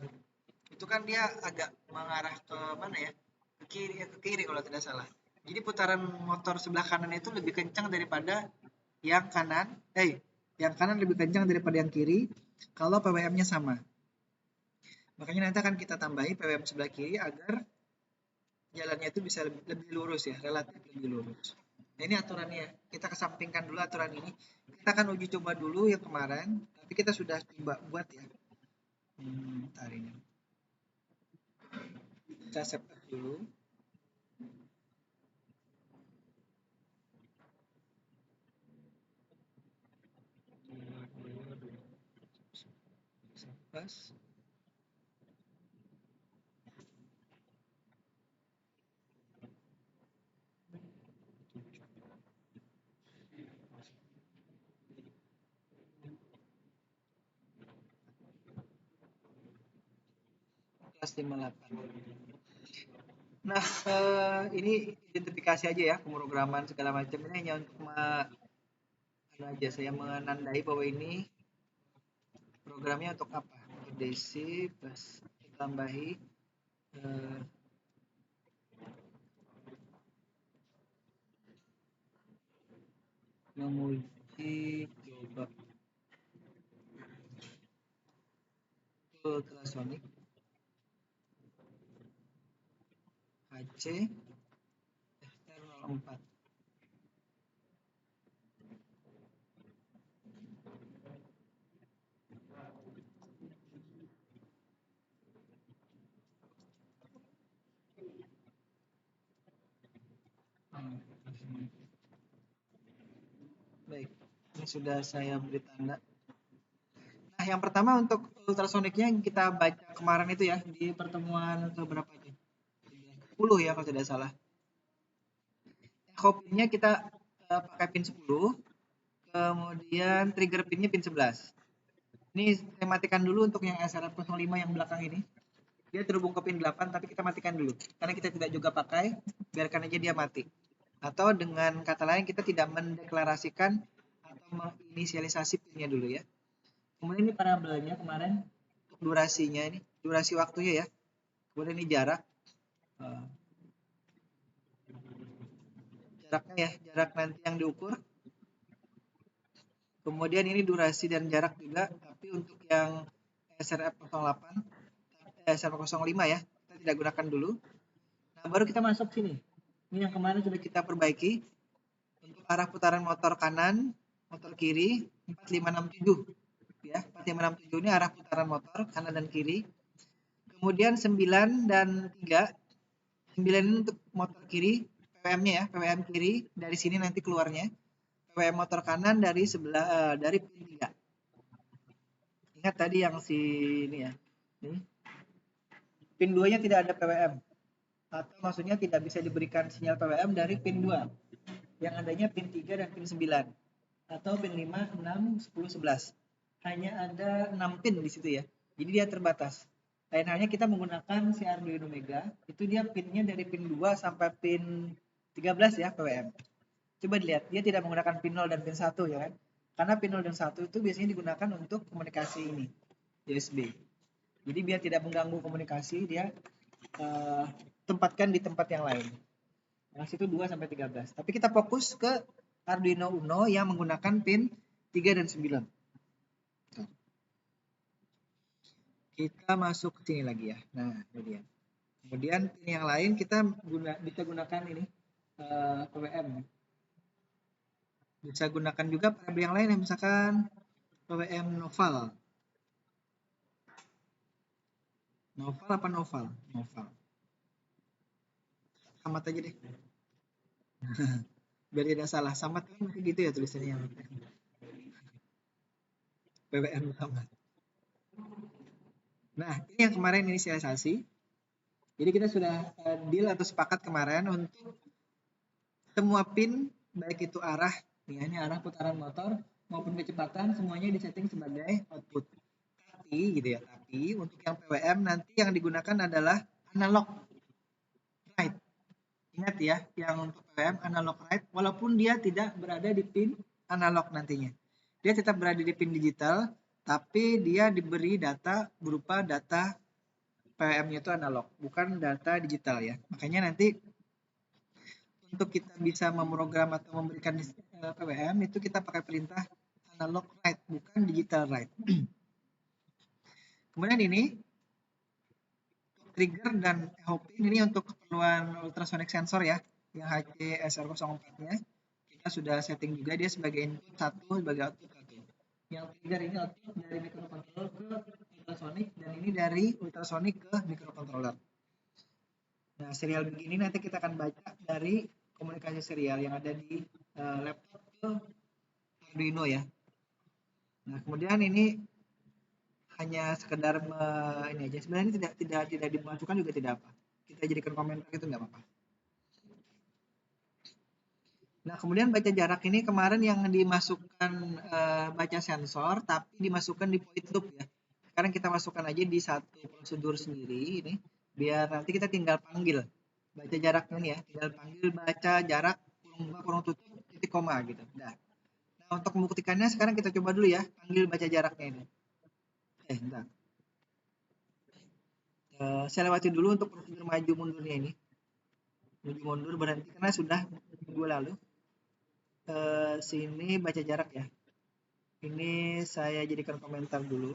itu kan dia agak mengarah ke mana ya? Ke kiri kalau tidak salah. Jadi putaran motor sebelah kanan itu lebih kencang daripada yang kanan. Yang kanan lebih kencang daripada yang kiri kalau PWM-nya sama. Makanya nanti akan kita tambahi PWM sebelah kiri agar jalannya itu bisa lebih lurus ya, relatif lebih lurus. Nah, ini aturannya. Kita kesampingkan dulu aturan ini. Kita akan uji coba dulu yang kemarin, tapi kita sudah coba buat ya. Ini. Kita save dulu. Plus. Plus 58. Nah, ini identifikasi aja ya, pemrograman segala macam ini hanya untuk saya menandai bahwa ini programnya untuk apa. DC plus ditambahi menguji coba ultrasonic HC FR04. Baik, ini sudah saya beri tanda. Nah, yang pertama untuk ultrasoniknya yang kita baca kemarin itu ya, di pertemuan ke berapa itu? 10 ya kalau tidak salah. Echo pinnya kita pakai pin 10, kemudian trigger pinnya pin 11. Ini saya matikan dulu untuk yang SRF05 yang belakang ini. Dia terhubung ke pin 8, tapi kita matikan dulu. Karena kita tidak juga pakai, biarkan aja dia mati. Atau dengan kata lain, kita tidak mendeklarasikan atau menginisialisasi pinnya dulu ya. Kemudian ini parabelnya kemarin, untuk durasinya ini, durasi waktunya ya. Kemudian ini jarak. Jaraknya ya, jarak nanti yang diukur. Kemudian ini durasi dan jarak juga, tapi untuk yang SRF08, SRF05 ya, kita tidak gunakan dulu. Nah, baru kita masuk sini. Ini yang kemarin sudah kita perbaiki. Untuk arah putaran motor kanan, motor kiri, 4567. Ya, 4567 ini arah putaran motor kanan dan kiri. Kemudian 9 dan 3. 9 ini untuk motor kiri, PWM-nya ya, PWM kiri. Dari sini nanti keluarnya. PWM motor kanan dari sebelah dari pin 3. Ingat tadi yang ini ya. Ini. Pin 2-nya tidak ada PWM. Atau maksudnya tidak bisa diberikan sinyal PWM dari pin 2. Yang adanya pin 3 dan pin 9. Atau pin 5, 6, 10, 11. Hanya ada 6 pin di situ ya. Jadi dia terbatas. Lain halnya kita menggunakan si Arduino Mega, itu dia pinnya dari pin 2 sampai pin 13 ya PWM. Coba dilihat, dia tidak menggunakan pin 0 dan pin 1 ya kan. Karena pin 0 dan 1 itu biasanya digunakan untuk komunikasi ini, USB. Jadi biar tidak mengganggu komunikasi, dia tempatkan di tempat yang lain. Yang situ 2 sampai 13. Tapi kita fokus ke Arduino Uno yang menggunakan pin 3 dan 9. Kita masuk ke sini lagi ya. Nah, ini dia. Kemudian pin yang lain kita bisa gunakan ini PWM. Bisa gunakan juga parabel yang lain, misalkan PWM noval. Noval apa noval? Noval. Samat aja deh. Biar tidak salah. Samat kan masih gitu ya tulisannya. PWM samat. Nah, ini yang kemarin inisialisasi. Jadi kita sudah deal atau sepakat kemarin untuk semua pin, baik itu arah, ini arah putaran motor maupun kecepatan, semuanya disetting sebagai output. Tapi gitu ya, tapi untuk yang PWM nanti yang digunakan adalah analog write. Ingat ya, yang untuk PWM analog write, walaupun dia tidak berada di pin analog nantinya. Dia tetap berada di pin digital, tapi dia diberi data berupa data PWM-nya itu analog, bukan data digital ya. Makanya nanti untuk kita bisa memprogram atau memberikan PWM itu kita pakai perintah analog write, bukan digital write. Kemudian ini trigger dan HOP ini untuk keperluan ultrasonic sensor ya, yang HC SR04-nya kita sudah setting juga dia sebagai input 1, sebagai output 1. Yang trigger ini output dari microcontroller ke ultrasonic, dan ini dari ultrasonic ke microcontroller. Nah, serial begini nanti kita akan baca dari komunikasi serial yang ada di laptop ke Arduino ya. Nah, kemudian ini hanya sekedar ini aja. Sebenarnya tidak dimasukkan juga tidak apa. Kita jadikan komentar itu nggak apa-apa. Nah, kemudian baca jarak ini kemarin yang dimasukkan baca sensor, tapi dimasukkan di point loop ya. Sekarang kita masukkan aja di satu prosedur sendiri ini, biar nanti kita tinggal panggil baca jaraknya nih ya, tinggal panggil baca jarak kurung tutup titik koma gitu. Nah, untuk membuktikannya sekarang kita coba dulu ya, panggil baca jaraknya ini. Bentar. Saya lewati dulu untuk prosedur maju mundurnya ini. Maju mundur berhenti karena sudah minggu lalu. Sini baca jarak ya. Ini saya jadikan komentar dulu.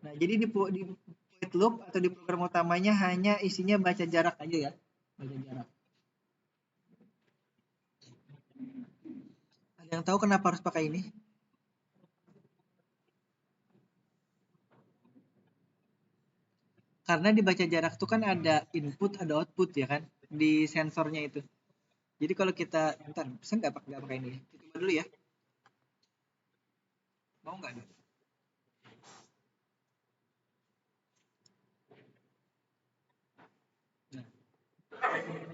Nah, jadi di point loop atau di program utamanya hanya isinya baca jarak aja ya. Baca jarak. Ada yang tahu kenapa harus pakai ini? Karena di baca jarak itu kan ada input, ada output ya kan, di sensornya itu. Jadi kalau kita, bentar, saya nggak pakai ini. Kita coba dulu ya. Mau nggak nih? Nah,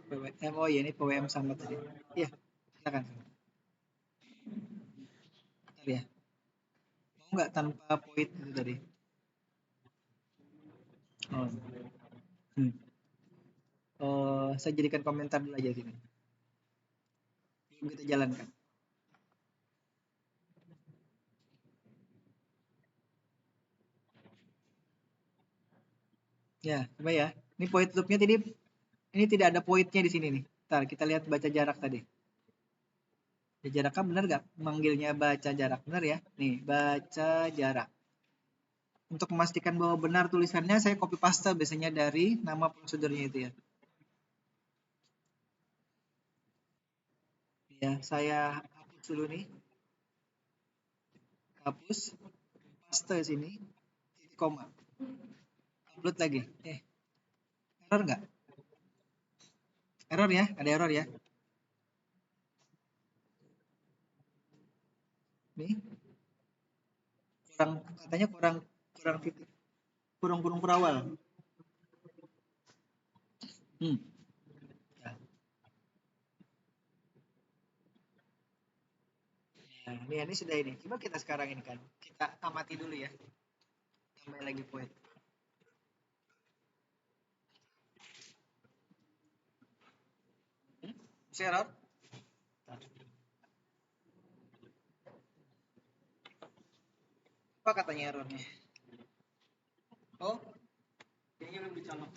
PWM, oh iya ini PWM sama tadi. Iya, silakan. Bentar ya. Mau nggak tanpa point itu tadi? Oh. Oh, saya jadikan komentar dulu aja sini. Belum kita jalankan. Ya, coba ya. Ini point loop-nya tadi, ini tidak ada point-nya di sini nih. Ntar kita lihat baca jarak tadi. Ya, jaraknya benar nggak? Manggilnya baca jarak benar ya? Nih, baca jarak. Untuk memastikan bahwa benar tulisannya, saya copy paste biasanya dari nama prosedurnya itu ya. Ya, saya hapus dulu nih. Hapus, paste sini, titik koma. Upload lagi. Error nggak? Error ya? Ada error ya? Nih, katanya kurang titik, kurang perawal. Ya. Nah, ini sudah ini. Coba kita sekarang ini kan. Kita amati dulu ya. Tambah lagi point. Bisa error? Apa katanya errornya? Oh, kayaknya belum dicolok.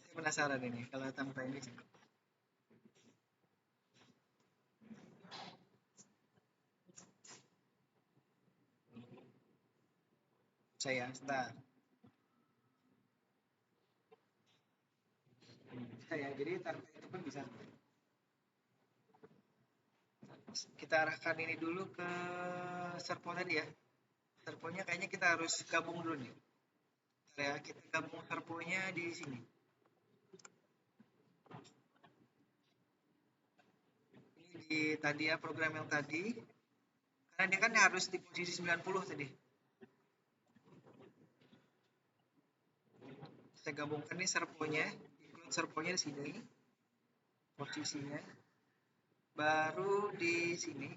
Saya penasaran ini kalau tanpa ini. Saya start. Saya jadi tanpa itu pun bisa. Kita arahkan ini dulu ke servo tadi ya. Servonya kayaknya kita harus gabung dulu nih. Ya, kita gabung servonya di sini. Ini di tadi ya program yang tadi. Karena dia kan harus di posisi 90 tadi. Saya gabungkan nih servonya, include servonya di sini, posisinya. Baru di sini.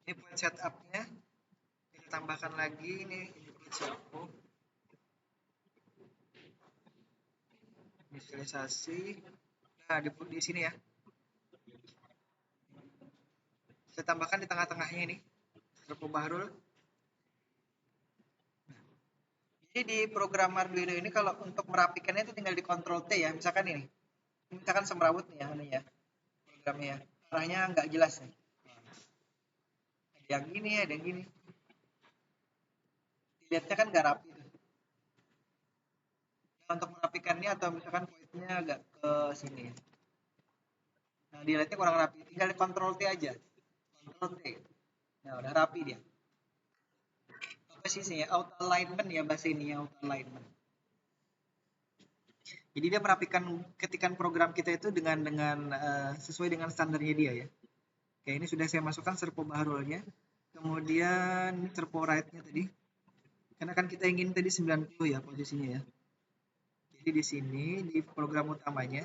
Ini point setupnya. Kita tambahkan lagi ini include servo. Inisialisasi. Nah, di sini ya. Saya tambahkan di tengah-tengahnya ini. Servo Bahrul. Jadi di program Arduino ini kalau untuk merapikannya itu tinggal di Ctrl T ya. Misalkan ini. Misalkan semrawut nih ya, ini ya. Programnya ya. Arahnya nggak jelas nih. Ada yang gini, ada yang gini. Dilihatnya kan nggak rapi. Nah, untuk merapikannya atau misalkan pointnya agak ke sini. Nah, dilihatnya kurang rapi. Tinggal Ctrl T aja. Ctrl T. Nah, udah rapi dia. Apa sih ya? Auto alignment ya bahasa ini ya, auto alignment. Jadi dia merapikan ketikan program kita itu dengan sesuai dengan standarnya dia ya. Oke, ini sudah saya masukkan servo Bahrulnya. Kemudian servo right-nya tadi. Karena kan kita ingin tadi 90 ya posisinya ya. Jadi di sini di program utamanya.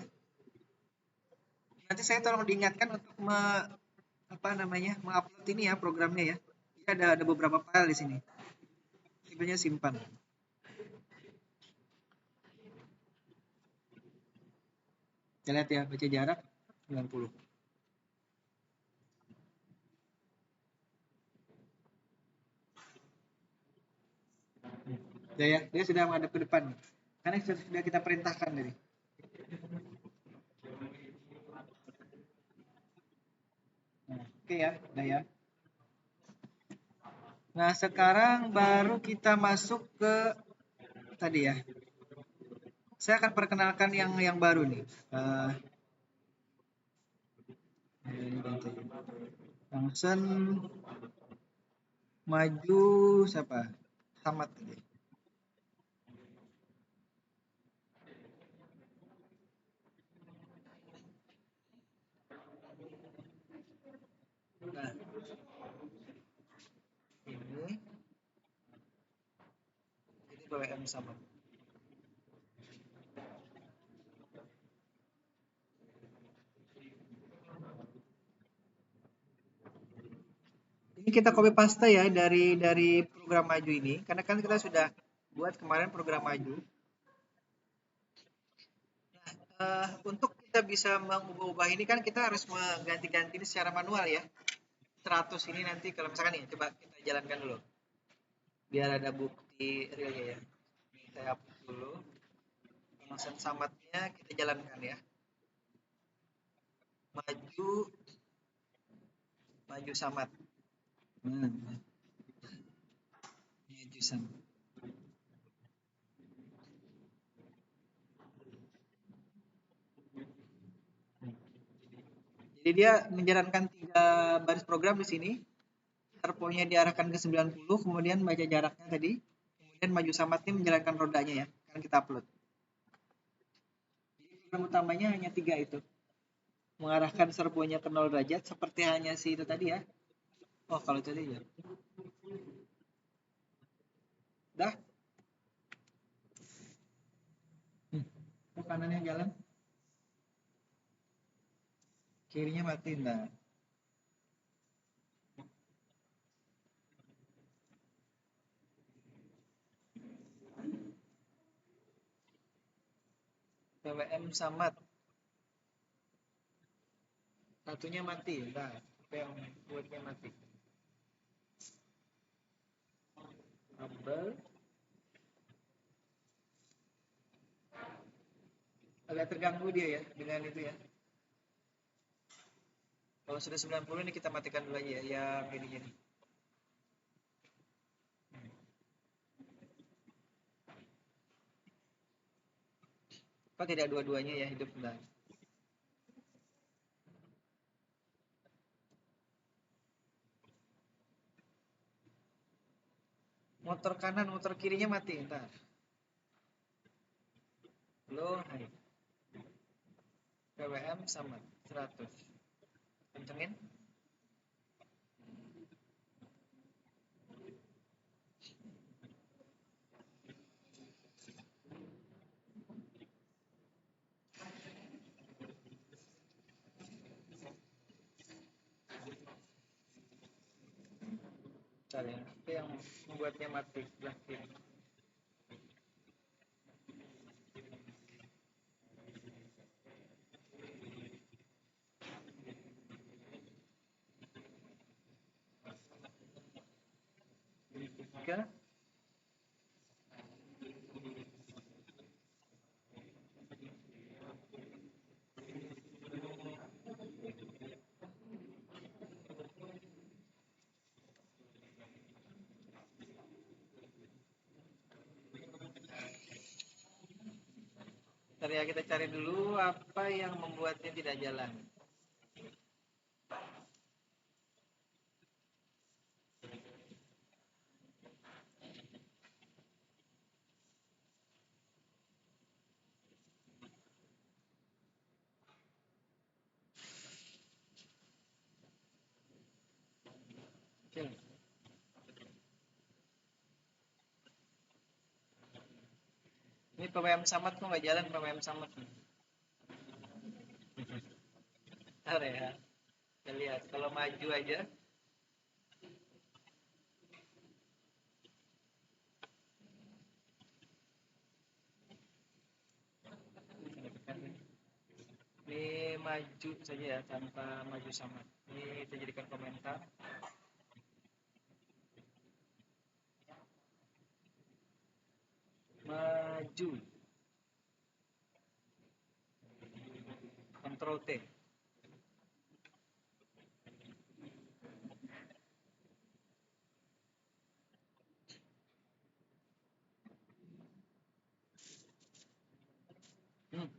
Nanti saya tolong diingatkan untuk mengupload ini ya programnya ya. Jadi ada beberapa file di sini. Tipenya simpan. Kita lihat ya, baca jarak 90. Ya, dia sudah menghadap ke depan. Karena sudah kita perintahkan tadi. Oke ya, udah ya. Nah, sekarang baru kita masuk ke tadi ya. Saya akan perkenalkan yang baru nih. Langsung maju siapa? Tamat tadi. Nah, ini BWM sama. Ini kita copy paste ya dari program maju ini, karena kan kita sudah buat kemarin program maju. Nah, untuk kita bisa mengubah-ubah ini kan kita harus mengganti-ganti ini secara manual ya. 100 ini nanti kalau misalkan nih, coba kita jalankan dulu. Biar ada bukti realnya ya. Ini saya hapus dulu. Langsung samatnya kita jalankan ya. Maju samat. Maju samat. Jadi dia menjalankan 3 baris program di sini. Servonya diarahkan ke 90, kemudian baca jaraknya tadi, kemudian maju samatnya menjalankan rodanya ya, kan kita upload. Jadi program utamanya hanya 3 itu. Mengarahkan servonya ke 0 derajat seperti hanya si itu tadi ya. Oh, kalau itu tadi ya. Dah. Kok kanannya jalan? Kirinya mati enggak? BWM samat. Satunya mati, enggak. Apa yang buatnya mati? Kabel. Agak terganggu dia ya dengan itu ya. Kalau sudah 90 ini kita matikan dulu aja ya yang ini. Kok tidak dua-duanya ya hidup enggak? Motor kanan, motor kirinya mati, entar. Low high. BWM sama 100. Kencengin. Bentar ya, itu yang membuatnya mati sebelah kiri. Tiga. Bentar ya, kita cari dulu apa yang membuatnya tidak jalan. Oke. Ini PWM Samad kok nggak jalan PWM Samad nih. Bentar ya, kita lihat. Kalau maju aja, ini maju saja ya, tanpa maju Samad. Ini kita jadikan komentar. Maju. Ctrl T. Hmm.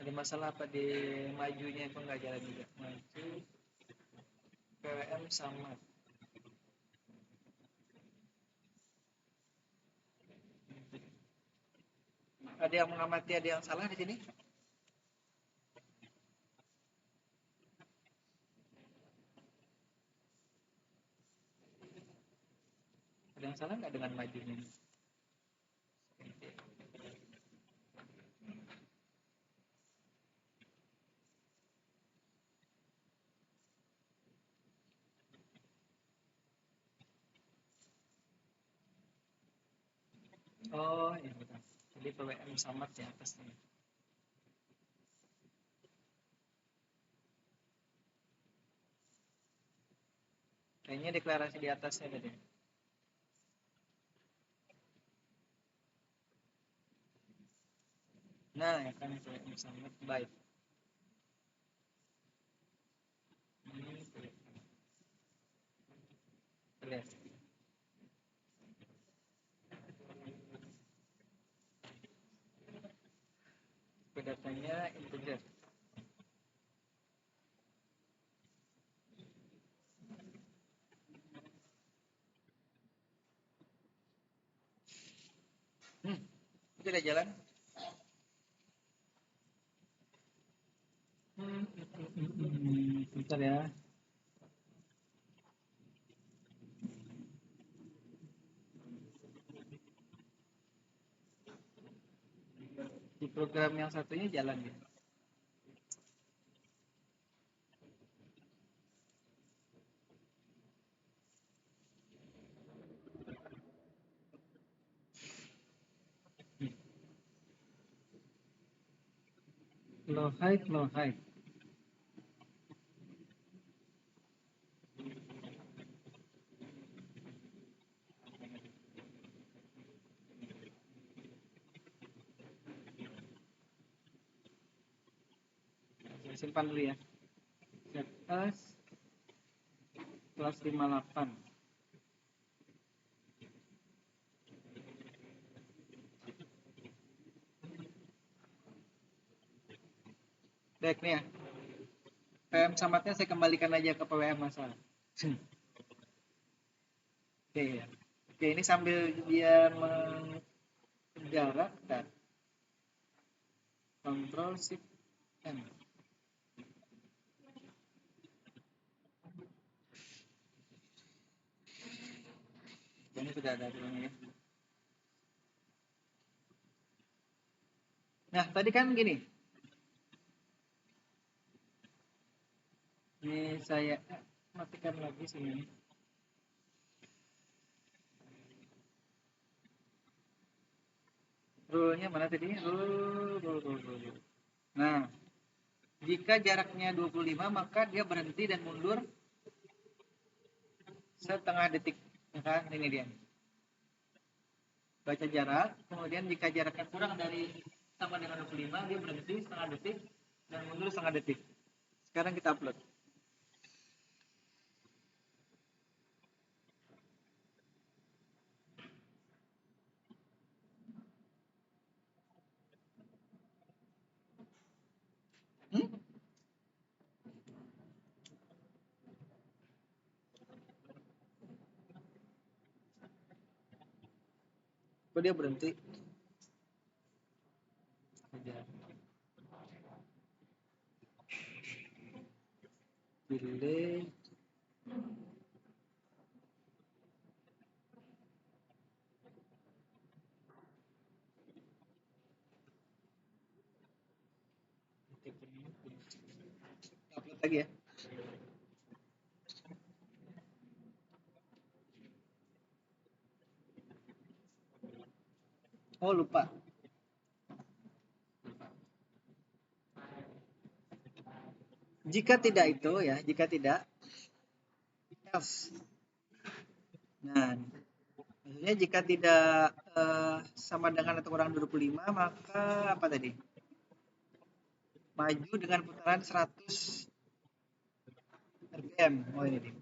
Ada masalah apa di majunya, kok nggak jalan juga? Maju. PWM Samad. Ada yang mengamati, ada yang salah di sini? Ada yang salah nggak dengan majunya? Oh, iya betul. Jadi PWM Samad di atasnya. Kayaknya deklarasi di atasnya tadi. Nah, ya kan PWM Samad baik. Ini lihat. Datanya integer. Tidak jalan. Bentar ya. Di program yang satunya jalan ya. Low height, low height. Saya simpan dulu ya. Set as plus 58. Baik nih ya. PWM Samadnya saya kembalikan aja ke PWM masalah. Oke ya. Oke, ini sambil dia menggarap dan Ctrl Shift M. Ini sudah ada ya. Nah, tadi kan gini. Ini saya matikan lagi sini. Rule-nya mana tadi? Rule. Nah, jika jaraknya 25 maka dia berhenti dan mundur setengah detik. Ya kan? Ini dia. Baca jarak, kemudian jika jaraknya kurang dari sama dengan 25, dia berhenti setengah detik dan mundur setengah detik. Sekarang kita upload. Kok dia berhenti? Delay. Upload lagi ya. Oh lupa. Jika tidak itu ya, jika tidak else. Nah, maksudnya jika tidak sama dengan atau kurang 25 maka apa tadi? Maju dengan putaran 100 RPM. Oh ini nih.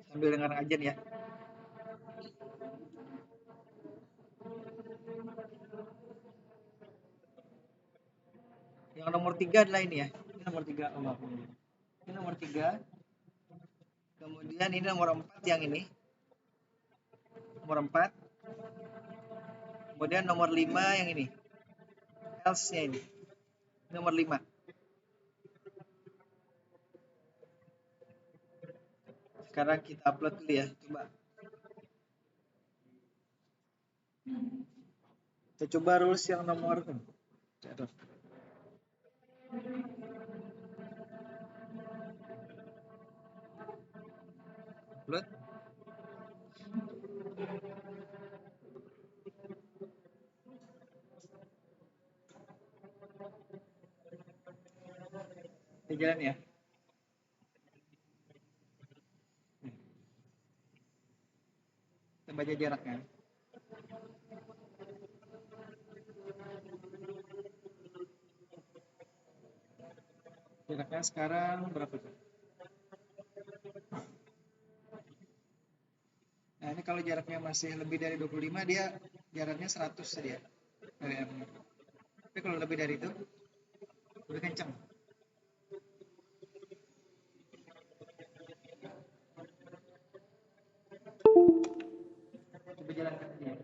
Sambil dengar ajan ya. Yang nomor 3 adalah ini ya. Ini nomor 3. Oh, ini nomor 3. Kemudian ini nomor 4 yang ini. Nomor 4. Kemudian nomor 5 yang ini. Else-nya ini. Nomor 5. Sekarang kita upload dulu ya. Coba. Kita coba rules yang nomor upload. Ini jalan ya. Kita baca jaraknya. Jaraknya sekarang berapa tuh? Nah ini kalau jaraknya masih lebih dari 25 dia jaraknya 100 saja. Tapi kalau lebih dari itu udah kencang. Coba jalankan dia.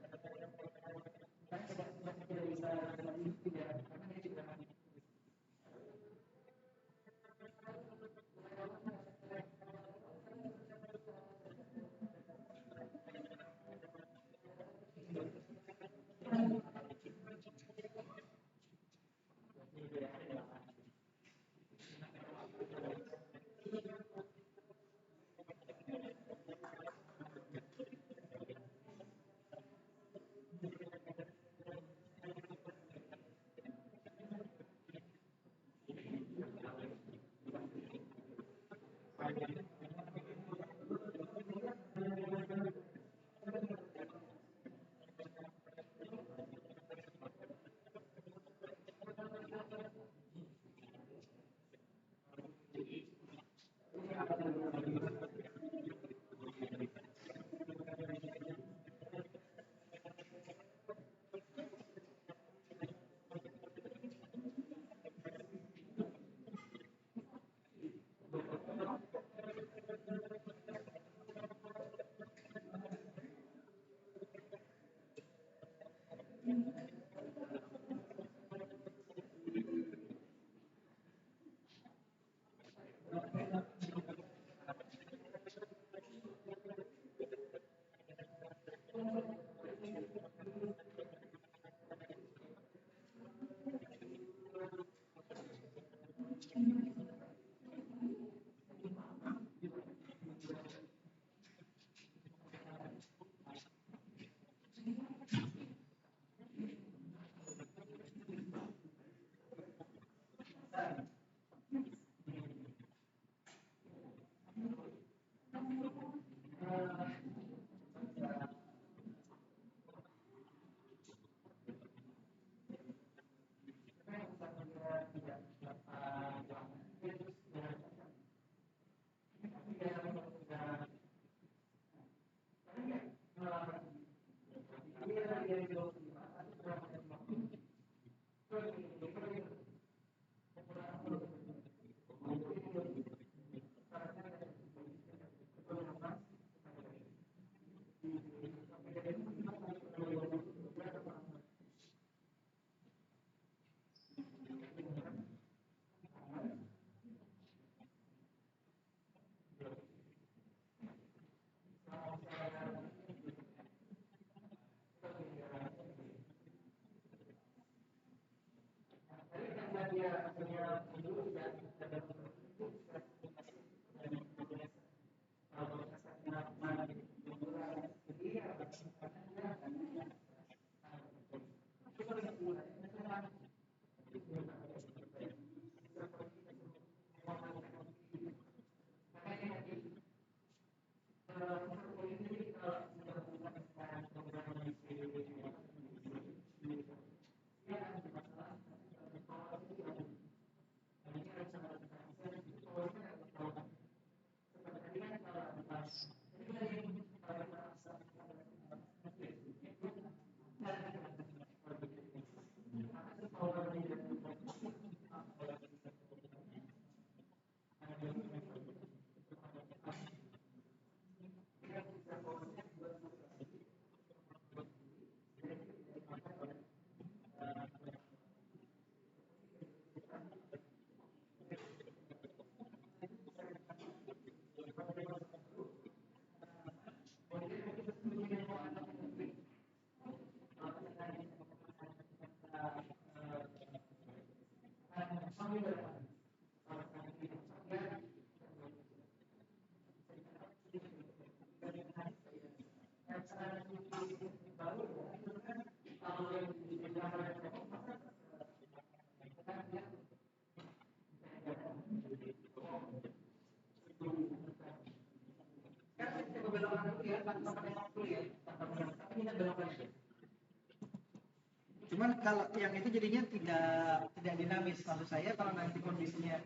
Cuman kalau yang itu jadinya tidak dinamis. Maksud saya kalau nanti kondisinya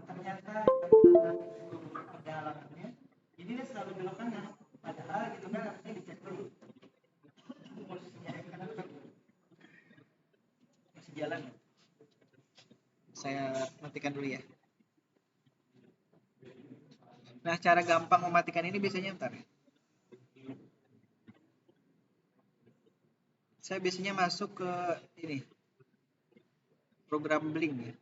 ternyata ada alamatnya, ini dia selalu belok kanan. Padahal gitu kan harusnya dicek dulu posisinya karena masih jalan. Saya matikan dulu ya. Nah, cara gampang mematikan ini biasanya ntar. Saya biasanya masuk ke ini program Blink ya.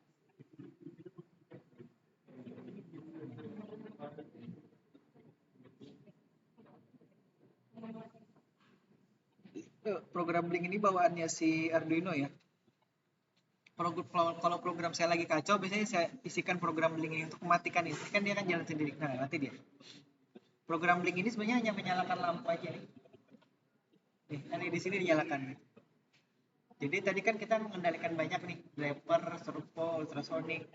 Program Blink ini bawaannya si Arduino ya. Kalau program saya lagi kacau, biasanya saya isikan program Blink ini untuk mematikan ini. Kan dia kan jalan sendiri. Nah, mati dia. Program Blink ini sebenarnya hanya menyalakan lampu aja nih. Nih, kan di sini dinyalakan. Jadi tadi kan kita mengendalikan banyak nih, driver, servo, ultrasonic.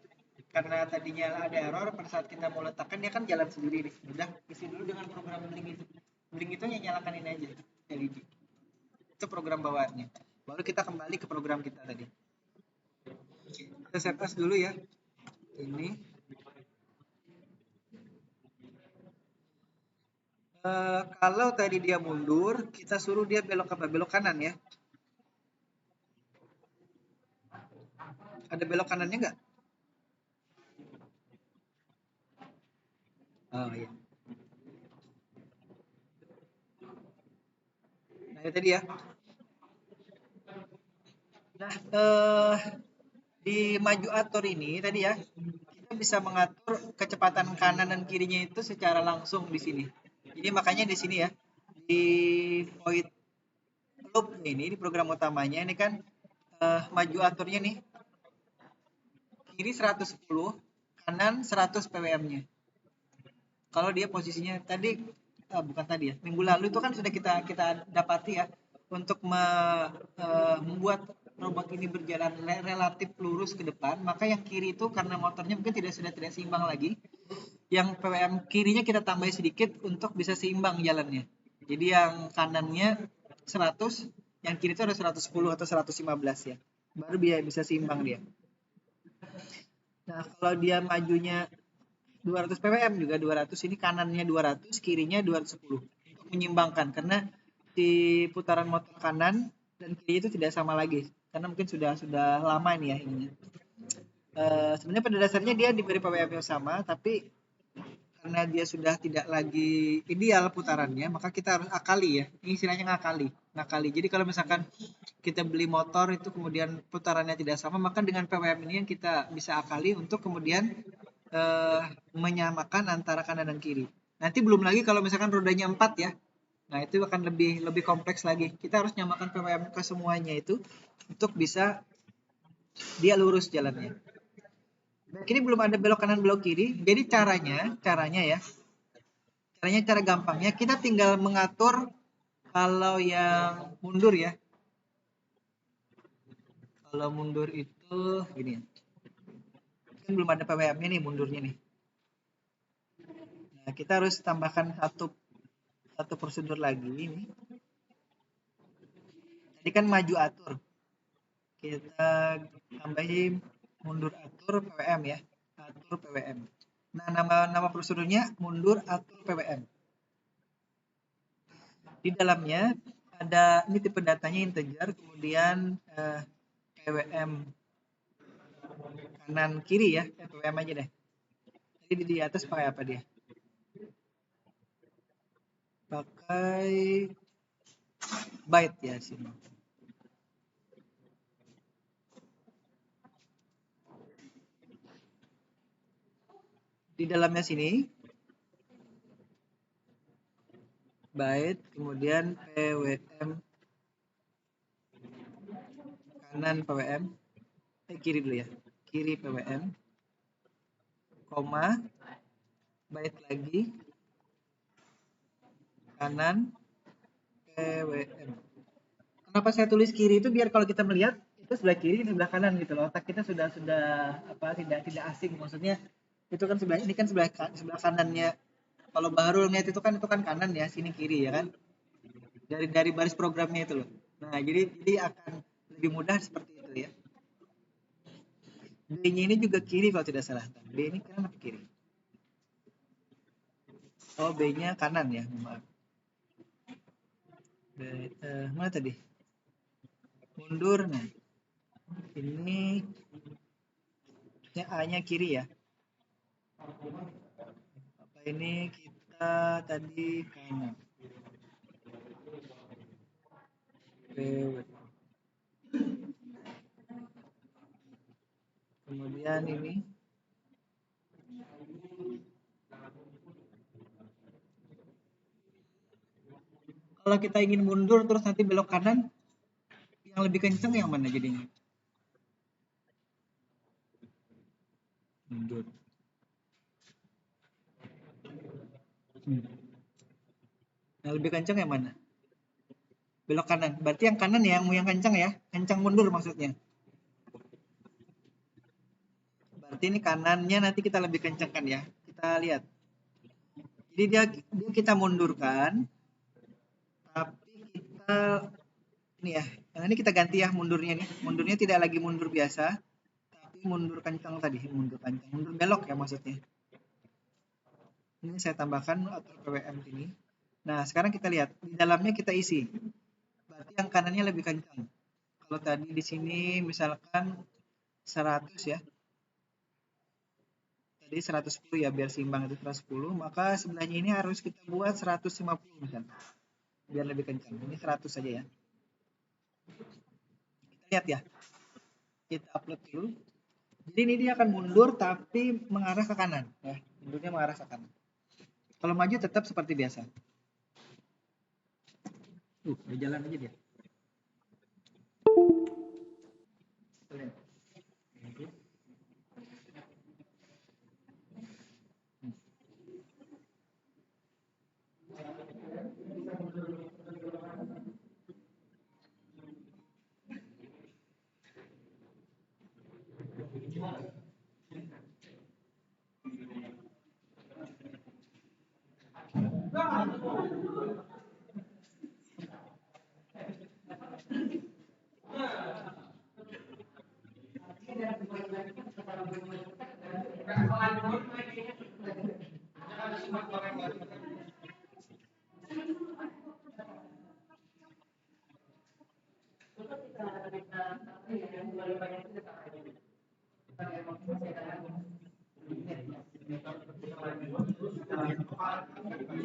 Karena tadinya ada error, pada saat kita mau letakkan dia kan jalan sendiri nih. Udah isi dulu dengan program Blink itu. Blink itu hanya nyalakan ini aja, LED. Itu program bawaannya. Baru kita kembali ke program kita tadi. Kita set as dulu ya. Ini. Kalau tadi dia mundur, kita suruh dia belok ke belok kanan ya. Ada belok kanannya nggak? Oh iya. Nah itu tadi ya. Nah, di maju atur ini tadi ya, kita bisa mengatur kecepatan kanan dan kirinya itu secara langsung di sini. Jadi makanya di sini ya, di void loop ini di program utamanya ini kan maju aturnya nih kiri 110, kanan 100 ppm-nya. Kalau dia posisinya tadi bukan tadi ya, minggu lalu itu kan sudah kita dapati ya untuk membuat robot ini berjalan relatif lurus ke depan, maka yang kiri itu karena motornya mungkin sudah tidak seimbang lagi, yang ppm kirinya kita tambah sedikit untuk bisa seimbang jalannya. Jadi yang kanannya 100, yang kiri itu ada 110 atau 115 ya. Baru bisa seimbang dia. Nah, kalau dia majunya 200 ppm juga 200, ini kanannya 200, kirinya 210 untuk menyimbangkan karena di putaran motor kanan dan kiri itu tidak sama lagi karena mungkin sudah lama ini ya ininya. Sebenarnya pada dasarnya dia diberi ppm yang sama, tapi karena dia sudah tidak lagi ideal putarannya, maka kita harus akali ya. Ini istilahnya ngakali. Jadi kalau misalkan kita beli motor itu kemudian putarannya tidak sama, maka dengan ppm ini yang kita bisa akali untuk kemudian menyamakan antara kanan dan kiri. Nanti belum lagi kalau misalkan rodanya 4 ya. Nah, itu akan lebih kompleks lagi. Kita harus nyamakan ppm ke semuanya itu untuk bisa dia lurus jalannya. Nah, ini belum ada belok kanan belok kiri. Jadi caranya ya. Cara gampangnya kita tinggal mengatur kalau yang mundur ya. Kalau mundur itu gini. Kan belum ada ppm-nya nih mundurnya nih. Nah, kita harus tambahkan satu prosedur lagi ini. Tadi kan maju atur. Kita tambahin mundur atur ppm ya. Atur ppm. Nah, nama prosedurnya mundur atur ppm. Di dalamnya ada ini tipe datanya integer, kemudian ppm kanan kiri ya, ppm aja deh. Jadi di atas pakai apa dia? Pakai byte ya sini. Di dalamnya sini byte, kemudian pwm kanan pwm, kiri dulu ya, kiri pwm, koma, byte lagi, kanan pwm. Kenapa saya tulis kiri itu biar kalau kita melihat itu sebelah kiri, sebelah kanan gitu loh. Otak kita sudah apa tidak asing, maksudnya itu kan ini kan sebelah kanannya. Kalau baru lihat itu kan kanan ya, sini kiri ya kan. Dari baris programnya itu loh. Nah, jadi akan lebih mudah seperti itu ya. B-nya ini juga kiri kalau tidak salah. B ini kanan apa kiri? Oh, B-nya kanan ya, maaf. Mana tadi? Mundur. Nah, ini A-nya kiri ya. Apa ini kita tadi kanan. Kemudian ini kalau kita ingin mundur terus nanti belok kanan, yang lebih kenceng yang mana jadinya? Mundur. Yang lebih kenceng yang mana? Belok kanan. Berarti yang kanan ya, yang kencang ya. Kencang mundur maksudnya. Berarti ini kanannya nanti kita lebih kencangkan ya. Kita lihat. Jadi dia kita mundurkan. Tapi kita ini ya. Yang ini kita ganti ya mundurnya nih. Mundurnya tidak lagi mundur biasa. Tapi mundur kencang tadi. Mundur kencang. Mundur belok ya maksudnya. Ini saya tambahkan atur PWM ini. Nah, sekarang kita lihat. Di dalamnya kita isi. Berarti yang kanannya lebih kencang. Kalau tadi di sini misalkan 100 ya. Tadi 110 ya biar seimbang itu 110, maka sebelahnya ini harus kita buat 150 misalnya. Biar lebih kencang. Ini 100 saja ya. Kita lihat ya. Kita upload dulu. Jadi ini dia akan mundur tapi mengarah ke kanan ya. Mundurnya mengarah ke kanan. Kalau maju tetap seperti biasa. Jalan aja dia.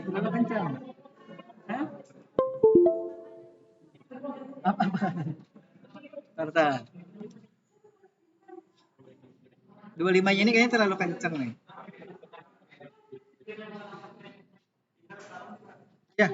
Terlalu kencang. Hah? Apa? Tarta. 25-nya ini kayaknya terlalu kencang nih. Ya.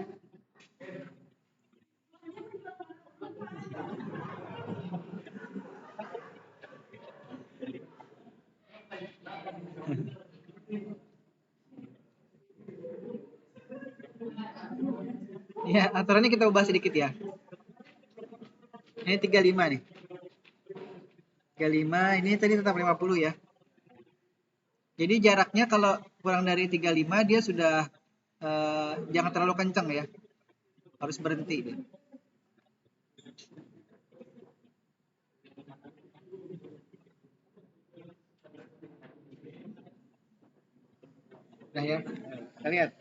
Ya, aturannya kita ubah sedikit ya. Ini 35 nih. 35, ini tadi tetap 50 ya. Jadi jaraknya kalau kurang dari 35 dia sudah jangan terlalu kencang ya. Harus berhenti dia. Nah ya, kita lihat.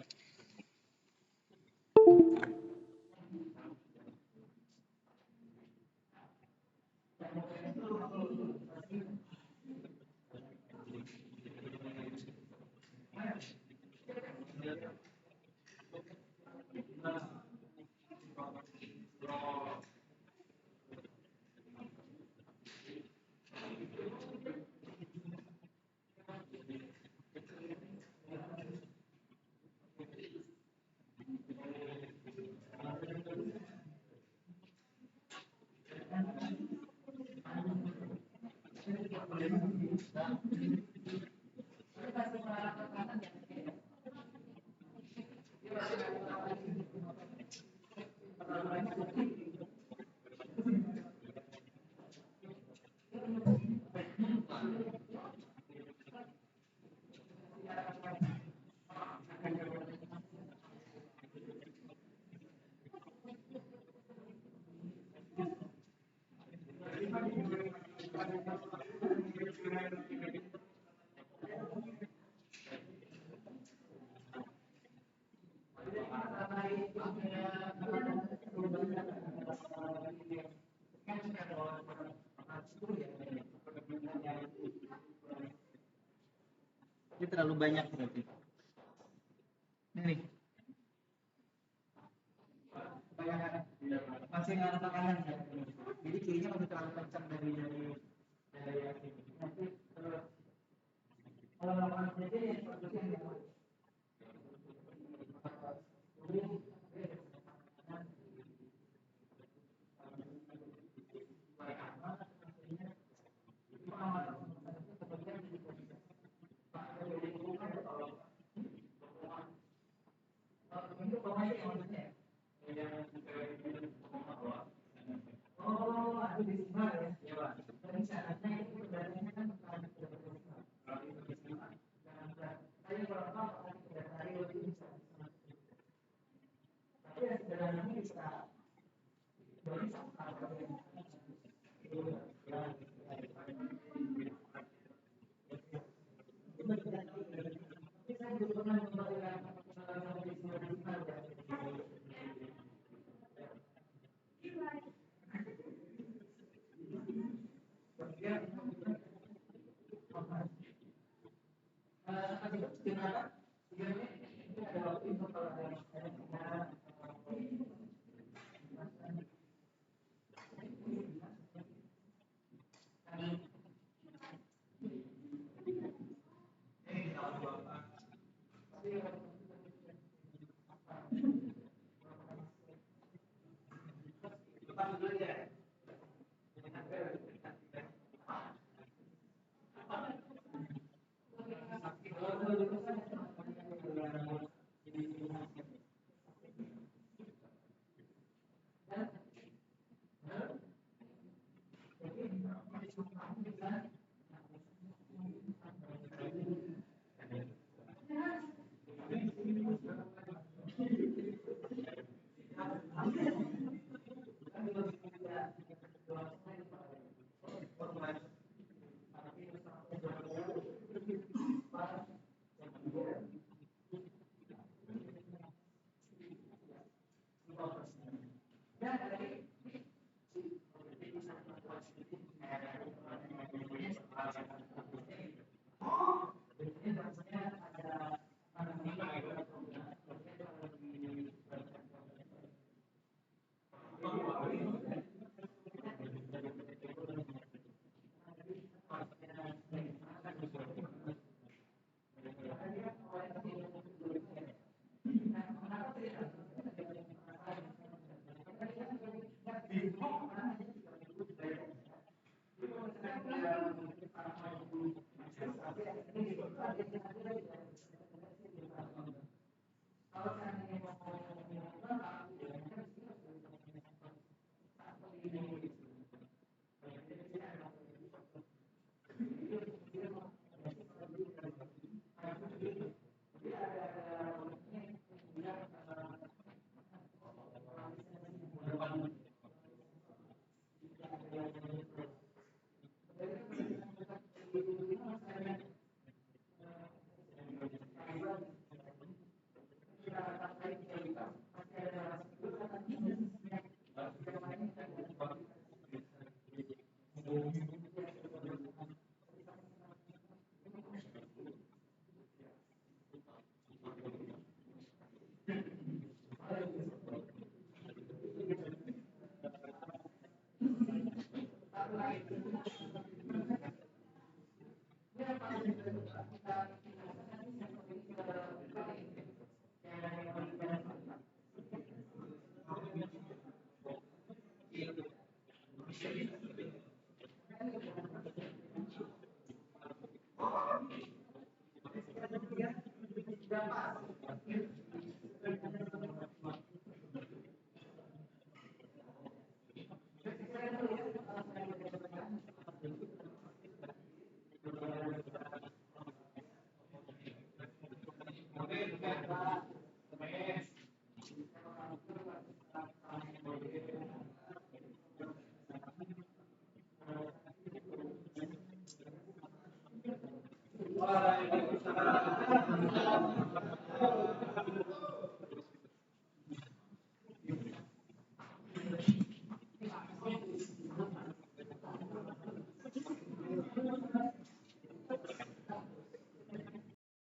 Ini terlalu banyak berarti. Ini. Masih ngarah ke kanan ya. Jadi kirinya masih terlalu kencang dari nanti kalau melakukan saja ya seperti yang